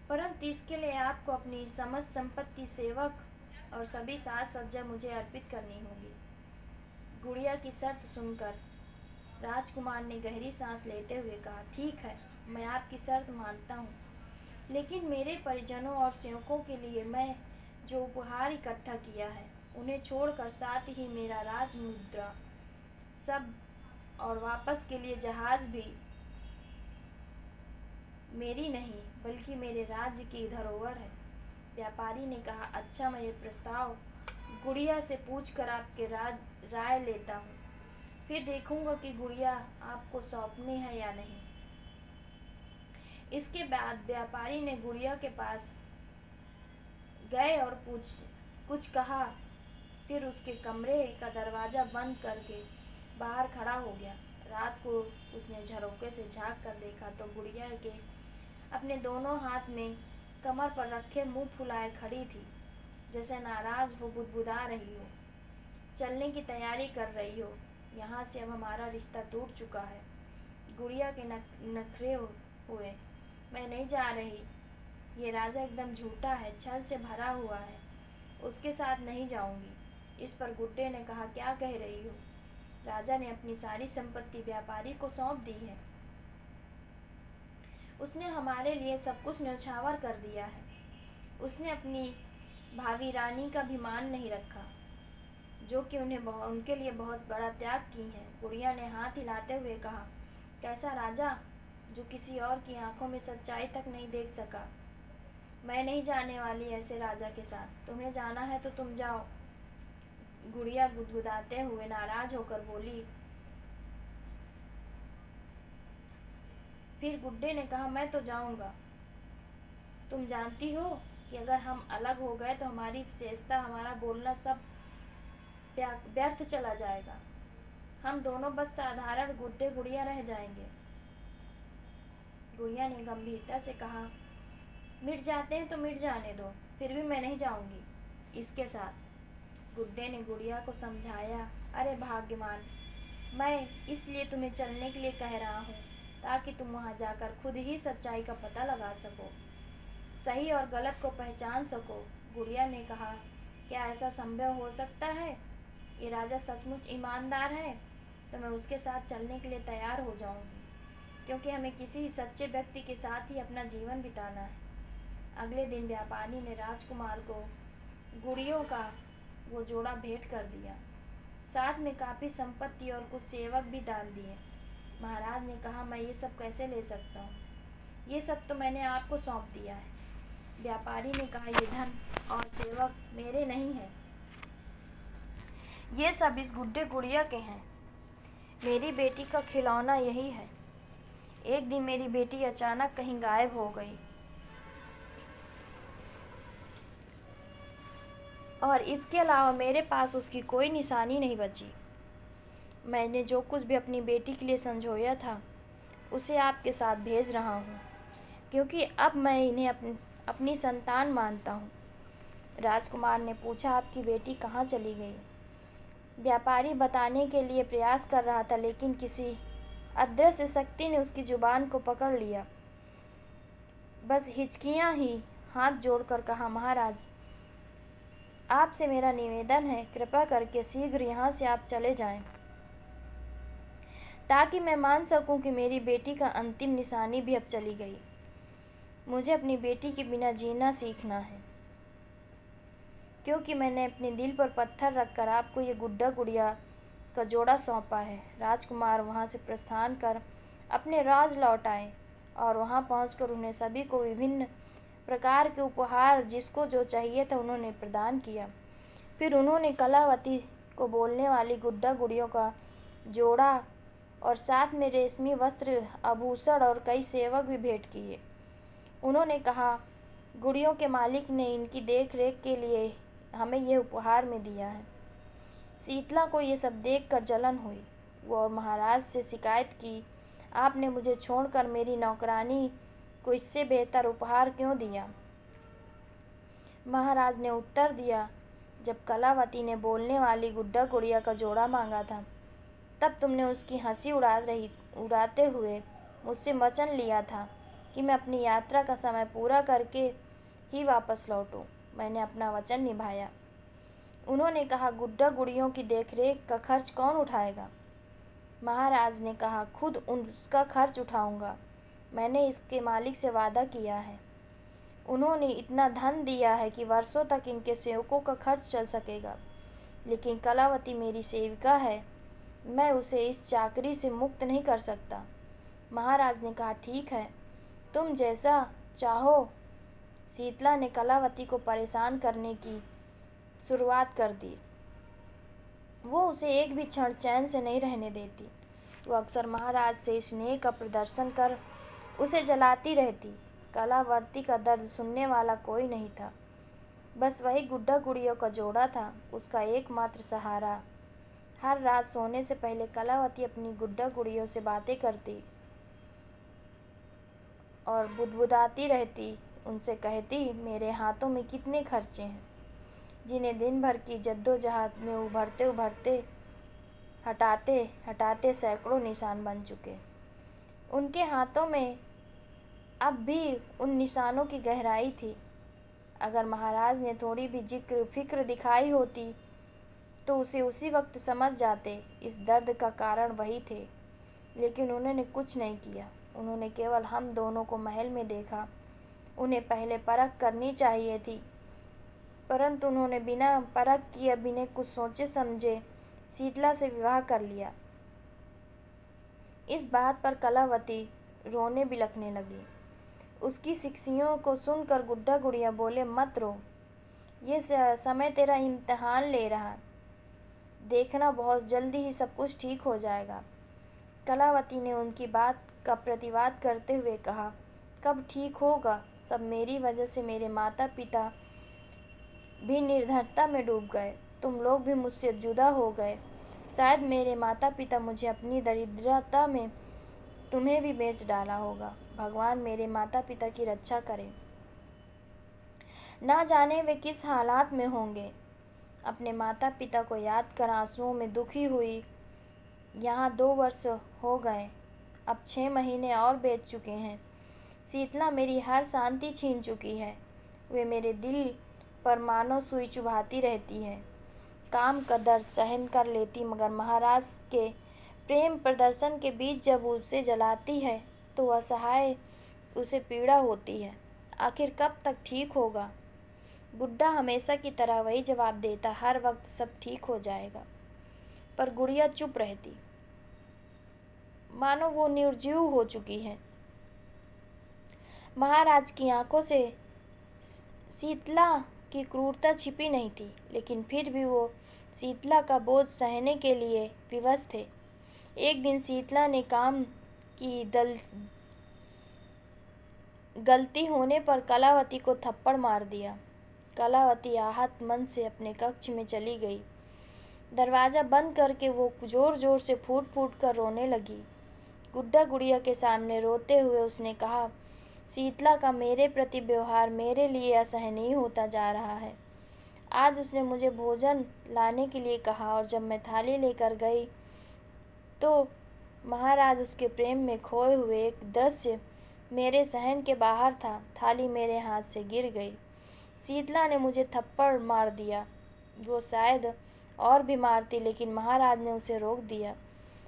परंतु इसके लिए आपको अपनी समस्त संपत्ति, सेवक और सभी साज सज्जा मुझे अर्पित करनी होगी। गुड़िया की शर्त सुनकर राजकुमार ने गहरी सांस लेते हुए कहा, ठीक है, मैं आपकी शर्त मानता हूँ, लेकिन मेरे परिजनों और सेवकों के लिए मैं जो उपहार इकट्ठा किया है उन्हें छोड़कर साथ ही मेरा राजमुद्रा सब और वापस के लिए जहाज भी मेरी नहीं बल्कि मेरे राज्य की धरोहर है। व्यापारी ने कहा, अच्छा, मैं ये प्रस्ताव गुड़िया से पूछकर आपके राय लेता हूँ, फिर देखूंगा कि गुड़िया आपको सौंपनी है या नहीं। इसके बाद व्यापारी ने गुड़िया के पास गए और कुछ कहा, फिर उसके कमरे का दरवाज़ा बंद करके बाहर खड़ा हो गया। रात को उसने झरोखे से झांक कर देखा तो गुड़िया के अपने दोनों हाथ में कमर पर रखे मुंह फुलाए खड़ी थी, जैसे नाराज हो, बुदबुदा रही हो, चलने की तैयारी कर रही हो। यहाँ से अब हमारा रिश्ता टूट चुका है। गुड़िया के नखरे हुए, मैं नहीं जा रही, ये राजा एकदम झूठा है, छल से भरा हुआ है, उसके साथ नहीं जाऊंगी। इस पर गुड्डे ने कहा, क्या कह रही हो? राजा ने अपनी सारी संपत्ति व्यापारी को सौंप दी है। उसने हमारे लिए सब कुछ न्यौछावर कर दिया है। उसने अपनी भावी रानी का भी मान नहीं रखा, जो कि उनके लिए बहुत बड़ा त्याग की है। गुड़िया ने हाथ हिलाते हुए कहा, कैसा राजा? जो किसी और की आंखों में सच्चाई तक नहीं देख सका। मैं नहीं जाने वाली ऐसे राजा के साथ। तुम्हें जाना है तो तुम जाओ। गुड़िया गुदगुदाते हुए नाराज होकर बोली। फिर गुड्डे ने कहा, मैं तो जाऊंगा। तुम जानती हो कि अगर हम अलग हो गए तो हमारी विशेषता, हमारा बोलना सब व्यर्थ चला जाएगा। हम दोनों बस साधारण गुड्डे गुड़िया रह जाएंगे। गुड़िया ने गंभीरता से कहा, मिट जाते हैं तो मिट जाने दो, फिर भी मैं नहीं जाऊंगी इसके साथ। गुड्डे ने गुड़िया को समझाया, अरे भाग्यवान, मैं इसलिए तुम्हें चलने के लिए कह रहा हूँ ताकि तुम वहाँ जाकर खुद ही सच्चाई का पता लगा सको, सही और गलत को पहचान सको। गुड़िया ने कहा, क्या ऐसा संभव हो सकता है? ये राजा सचमुच ईमानदार है तो मैं उसके साथ चलने के लिए तैयार हो जाऊंगी, क्योंकि हमें किसी सच्चे व्यक्ति के साथ ही अपना जीवन बिताना है। अगले दिन व्यापारी ने राजकुमार को गुड़ियों का वो जोड़ा भेंट कर दिया, साथ में काफ़ी संपत्ति और कुछ सेवक भी डाल दिए। महाराज ने कहा, मैं ये सब कैसे ले सकता हूँ? ये सब तो मैंने आपको सौंप दिया है। व्यापारी ने कहा, ये धन और सेवक मेरे नहीं हैं, ये सब इस गुड्डे गुड़िया के हैं। मेरी बेटी का खिलौना यही है। एक दिन मेरी बेटी अचानक कहीं गायब हो गई और इसके अलावा मेरे पास उसकी कोई निशानी नहीं बची। मैंने जो कुछ भी अपनी बेटी के लिए संजोया था उसे आपके साथ भेज रहा हूँ, क्योंकि अब मैं इन्हें अपनी संतान मानता हूँ। राजकुमार ने पूछा, आपकी बेटी कहाँ चली गई? व्यापारी बताने के लिए प्रयास कर रहा था, लेकिन किसी अदृश्य शक्ति ने उसकी जुबान को पकड़ लिया। बस हिचकियाँ ही हाथ जोड़कर कहा, महाराज, आपसे मेरा निवेदन है, कृपा करके शीघ्र यहाँ से आप चले जाएं, ताकि मैं मान सकूं कि मेरी बेटी का अंतिम निशानी भी अब चली गई। मुझे अपनी बेटी के बिना जीना सीखना है, क्योंकि मैंने अपने दिल पर पत्थर रखकर आपको ये गुड्डा गुड़िया का जोड़ा सौंपा है। राजकुमार वहाँ से प्रस्थान कर अपने राज लौट आए और वहाँ पहुंचकर उन्हें सभी को विभिन्न प्रकार के उपहार, जिसको जो चाहिए था, उन्होंने प्रदान किया। फिर उन्होंने कलावती को बोलने वाली गुड्डा गुड़ियों का जोड़ा और साथ में रेशमी वस्त्र, आभूषण और कई सेवक भी भेंट किए। उन्होंने कहा, गुड़ियों के मालिक ने इनकी देख रेख के लिए हमें यह उपहार में दिया है। शीतला को ये सब देखकर जलन हुई। वो महाराज से शिकायत की, आपने मुझे छोड़कर मेरी नौकरानी को इससे बेहतर उपहार क्यों दिया? महाराज ने उत्तर दिया, जब कलावती ने बोलने वाली गुड्डा गुड़िया का जोड़ा मांगा था, तब तुमने उसकी हंसी उड़ाते हुए मुझसे वचन लिया था कि मैं अपनी यात्रा का समय पूरा करके ही वापस लौटूं। मैंने अपना वचन निभाया। उन्होंने कहा, गुड्डा गुड़ियों की देखरेख का खर्च कौन उठाएगा? महाराज ने कहा, खुद उसका खर्च उठाऊंगा। मैंने इसके मालिक से वादा किया है। उन्होंने इतना धन दिया है कि वर्षों तक इनके सेवकों का खर्च चल सकेगा। लेकिन कलावती मेरी सेविका है, मैं उसे इस चाकरी से मुक्त नहीं कर सकता। महाराज ने कहा, ठीक है, तुम जैसा चाहो। शीतला ने कलावती को परेशान करने की शुरुआत कर दी। वो उसे एक भी क्षण चैन से नहीं रहने देती। वो अक्सर महाराज से स्नेह का प्रदर्शन कर उसे जलाती रहती। कलावती का दर्द सुनने वाला कोई नहीं था। बस वही गुड्डा गुड़ियों का जोड़ा था उसका एकमात्र सहारा। हर रात सोने से पहले कलावती अपनी गुड्डा गुड़ियों से बातें करती और बुदबुदाती रहती। उनसे कहती, मेरे हाथों में कितने खर्चे हैं, जिन्हें दिन भर की जद्दोजहद में उभरते उभरते हटाते हटाते सैकड़ों निशान बन चुके। उनके हाथों में अब भी उन निशानों की गहराई थी। अगर महाराज ने थोड़ी भी फिक्र दिखाई होती तो उसे उसी वक्त समझ जाते इस दर्द का कारण वही थे। लेकिन उन्होंने कुछ नहीं किया। उन्होंने केवल हम दोनों को महल में देखा। उन्हें पहले परख करनी चाहिए थी, परंतु उन्होंने बिना परख किए, बिना कुछ सोचे समझे शीतला से विवाह कर लिया। इस बात पर कलावती रोने बिलखने लगी। उसकी शिक्षियों को सुनकर गुड्डा गुड़िया बोले, मत रो, ये समय तेरा इम्तिहान ले रहा, देखना बहुत जल्दी ही सब कुछ ठीक हो जाएगा। कलावती ने उनकी बात का प्रतिवाद करते हुए कहा, कब ठीक होगा? सब मेरी वजह से मेरे माता पिता भी निर्धनता में डूब गए, तुम लोग भी मुझसे जुदा हो गए। शायद मेरे माता पिता मुझे अपनी दरिद्रता में तुम्हें भी बेच डाला होगा। भगवान मेरे माता पिता की रक्षा करे। ना जाने वे किस हालात में होंगे। अपने माता पिता को याद कर आंसुओं में दुखी हुई। यहाँ 2 वर्ष हो गए, अब 6 महीने और बीत चुके हैं। शीतला मेरी हर शांति छीन चुकी है। वे मेरे दिल पर मानो सुई चुभाती रहती है। काम का दर्द सहन कर लेती, मगर महाराज के प्रेम प्रदर्शन के बीच जब उसे जलाती है तो असहाय उसे पीड़ा होती है। आखिर कब तक ठीक होगा? गुड्डा हमेशा की तरह वही जवाब देता, हर वक्त सब ठीक हो जाएगा। पर गुड़िया चुप रहती, मानो वो निर्जीव हो चुकी है। महाराज की आंखों से शीतला की क्रूरता छिपी नहीं थी, लेकिन फिर भी वो शीतला का बोझ सहने के लिए विवश थे। एक दिन शीतला ने काम की गलती होने पर कलावती को थप्पड़ मार दिया। कलावती आहत मन से अपने कक्ष में चली गई। दरवाज़ा बंद करके वो जोर जोर से फूट फूट कर रोने लगी। गुड्डा गुड़िया के सामने रोते हुए उसने कहा, शीतला का मेरे प्रति व्यवहार मेरे लिए असहनीय होता जा रहा है। आज उसने मुझे भोजन लाने के लिए कहा और जब मैं थाली लेकर गई तो महाराज उसके प्रेम में खोए हुए एक दृश्य मेरे सहन के बाहर था। थाली मेरे हाथ से गिर गई। शीतला ने मुझे थप्पड़ मार दिया। वो शायद और भी मारती, लेकिन महाराज ने उसे रोक दिया।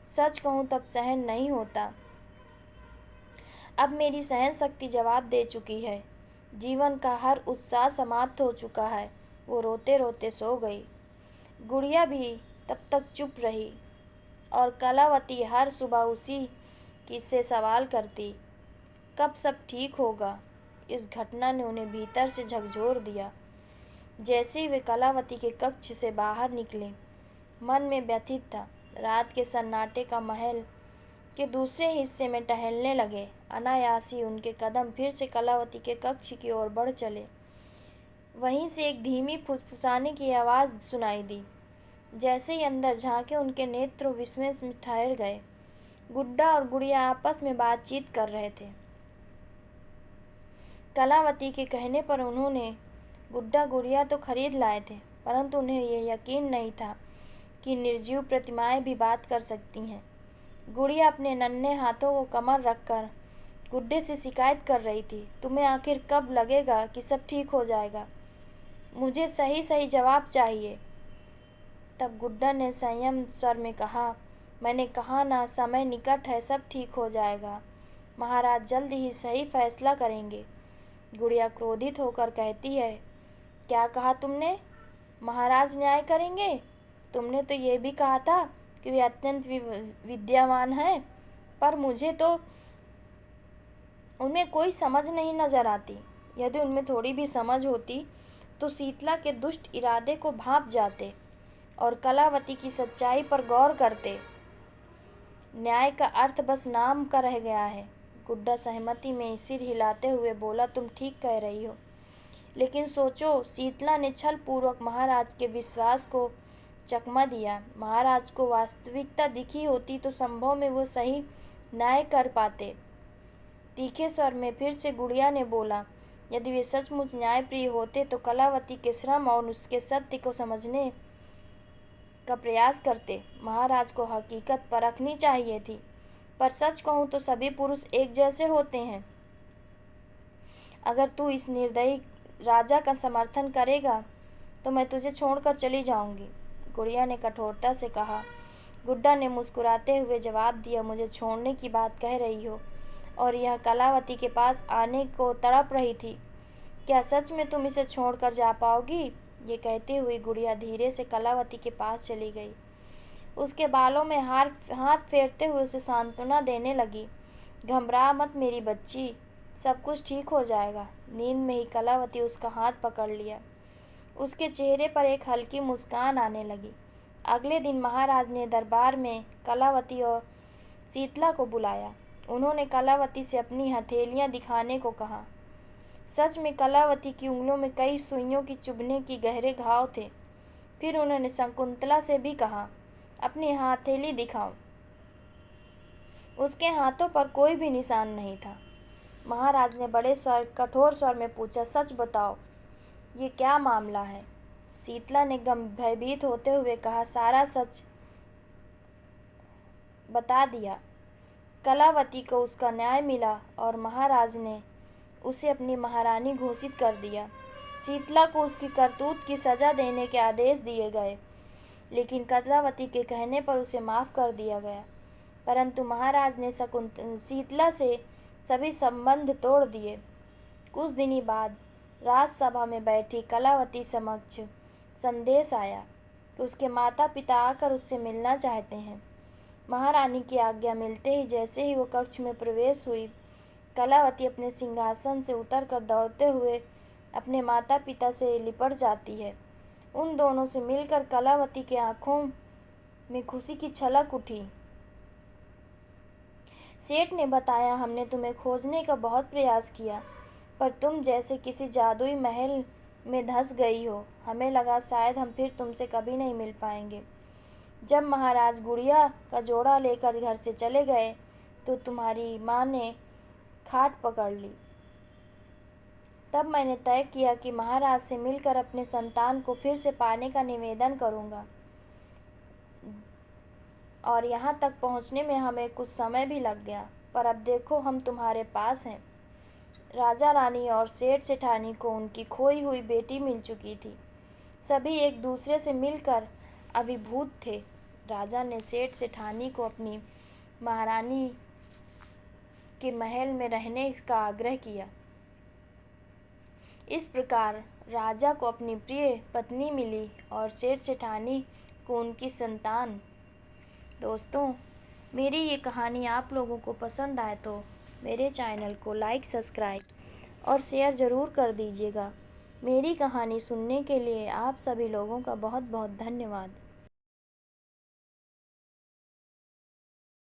सच कहूँ तब सहन नहीं होता। अब मेरी सहन शक्ति जवाब दे चुकी है। जीवन का हर उत्साह समाप्त हो चुका है। वो रोते रोते सो गई। गुड़िया भी तब तक चुप रही और कलावती हर सुबह उसी से सवाल करती, कब सब ठीक होगा? इस घटना ने उन्हें भीतर से झकझोर दिया। जैसे ही वे कलावती के कक्ष से बाहर निकले, मन में व्यथित था। रात के सन्नाटे का महल के दूसरे हिस्से में टहलने लगे। अनायास ही उनके कदम फिर से कलावती के कक्ष की ओर बढ़ चले। वहीं से एक धीमी फुसफुसाने की आवाज़ सुनाई दी। जैसे ही अंदर झांके, उनके नेत्र विस्मय में ठहर गए। गुड्डा और गुड़िया आपस में बातचीत कर रहे थे। कलावती के कहने पर उन्होंने गुड्डा गुड़िया तो खरीद लाए थे, परंतु उन्हें यह यकीन नहीं था कि निर्जीव प्रतिमाएं भी बात कर सकती हैं। गुड़िया अपने नन्हे हाथों को कमर रखकर गुड्डे से शिकायत कर रही थी, तुम्हें आखिर कब लगेगा कि सब ठीक हो जाएगा? मुझे सही सही जवाब चाहिए। तब गुड्डा ने संयम स्वर में कहा, मैंने कहा ना, समय निकट है, सब ठीक हो जाएगा। महाराज जल्द ही सही फैसला करेंगे। गुड़िया क्रोधित होकर कहती है, क्या कहा तुमने? महाराज न्याय करेंगे? तुमने तो ये भी कहा था कि वे अत्यंत विद्यावान हैं, पर मुझे तो उनमें कोई समझ नहीं नजर आती। यदि उनमें थोड़ी भी समझ होती तो शीतला के दुष्ट इरादे को भांप जाते और कलावती की सच्चाई पर गौर करते। न्याय का अर्थ बस नाम का रह गया है। गुड्डा सहमति में सिर हिलाते हुए बोला, तुम ठीक कह रही हो, लेकिन सोचो, शीतला ने छल पूर्वक महाराज के विश्वास को चकमा दिया। महाराज को वास्तविकता दिखी होती तो संभव में वो सही न्याय कर पाते। तीखे स्वर में फिर से गुड़िया ने बोला, यदि वे सचमुच न्यायप्रिय होते तो कलावती के श्रम और उसके सत्य को समझने का प्रयास करते। महाराज को हकीकत परखनी चाहिए थी, पर सच कहूँ तो सभी पुरुष एक जैसे होते हैं। अगर तू इस निर्दयी राजा का समर्थन करेगा तो मैं तुझे छोड़कर चली जाऊंगी, गुड़िया ने कठोरता से कहा। गुड्डा ने मुस्कुराते हुए जवाब दिया, मुझे छोड़ने की बात कह रही हो और यह कलावती के पास आने को तड़प रही थी। क्या सच में तुम इसे छोड़कर जा पाओगी? ये कहते हुए गुड़िया धीरे से कलावती के पास चली गई। उसके बालों में हाथ फेरते हुए उसे सांत्वना देने लगी। घबरा मत मेरी बच्ची, सब कुछ ठीक हो जाएगा। नींद में ही कलावती उसका हाथ पकड़ लिया। उसके चेहरे पर एक हल्की मुस्कान आने लगी। अगले दिन महाराज ने दरबार में कलावती और शीतला को बुलाया। उन्होंने कलावती से अपनी हथेलियां दिखाने को कहा। सच में कलावती की उंगलियों में कई सुइयों की चुभने की गहरे घाव थे। फिर उन्होंने शकुंतला से भी कहा, अपनी हथेली दिखाओ। उसके हाथों पर कोई भी निशान नहीं था। महाराज ने बड़े कठोर स्वर में पूछा, सच बताओ, ये क्या मामला है? शीतला ने भयभीत होते हुए कहा, सारा सच बता दिया। कलावती को उसका न्याय मिला और महाराज ने उसे अपनी महारानी घोषित कर दिया। शीतला को उसकी करतूत की सजा देने के आदेश दिए गए, लेकिन कलावती के कहने पर उसे माफ़ कर दिया गया। परंतु महाराज ने शीतला से सभी संबंध तोड़ दिए। कुछ दिनों बाद राजसभा में बैठी कलावती समक्ष संदेश आया कि उसके माता पिता आकर उससे मिलना चाहते हैं। महारानी की आज्ञा मिलते ही जैसे ही वो कक्ष में प्रवेश हुई, कलावती अपने सिंहासन से उतरकर दौड़ते हुए अपने माता पिता से लिपट जाती है। उन दोनों से मिलकर कलावती की आंखों में खुशी की छलक उठी। सेठ ने बताया, हमने तुम्हें खोजने का बहुत प्रयास किया, पर तुम जैसे किसी जादुई महल में धंस गई हो। हमें लगा शायद हम फिर तुमसे कभी नहीं मिल पाएंगे। जब महाराज गुड़िया का जोड़ा लेकर घर से चले गए तो तुम्हारी माँ ने खाट पकड़ ली। तब मैंने तय किया कि महाराज से मिलकर अपने संतान को फिर से पाने का निवेदन करूँगा, और यहाँ तक पहुँचने में हमें कुछ समय भी लग गया, पर अब देखो हम तुम्हारे पास हैं। राजा रानी और सेठ सेठानी को उनकी खोई हुई बेटी मिल चुकी थी। सभी एक दूसरे से मिलकर अभिभूत थे। राजा ने सेठ सेठानी को अपनी महारानी के महल में रहने का आग्रह किया। इस प्रकार राजा को अपनी प्रिय पत्नी मिली और सेठ सेठानी को उनकी संतान। दोस्तों, मेरी ये कहानी आप लोगों को पसंद आए तो मेरे चैनल को लाइक, सब्सक्राइब और शेयर ज़रूर कर दीजिएगा। मेरी कहानी सुनने के लिए आप सभी लोगों का बहुत बहुत धन्यवाद।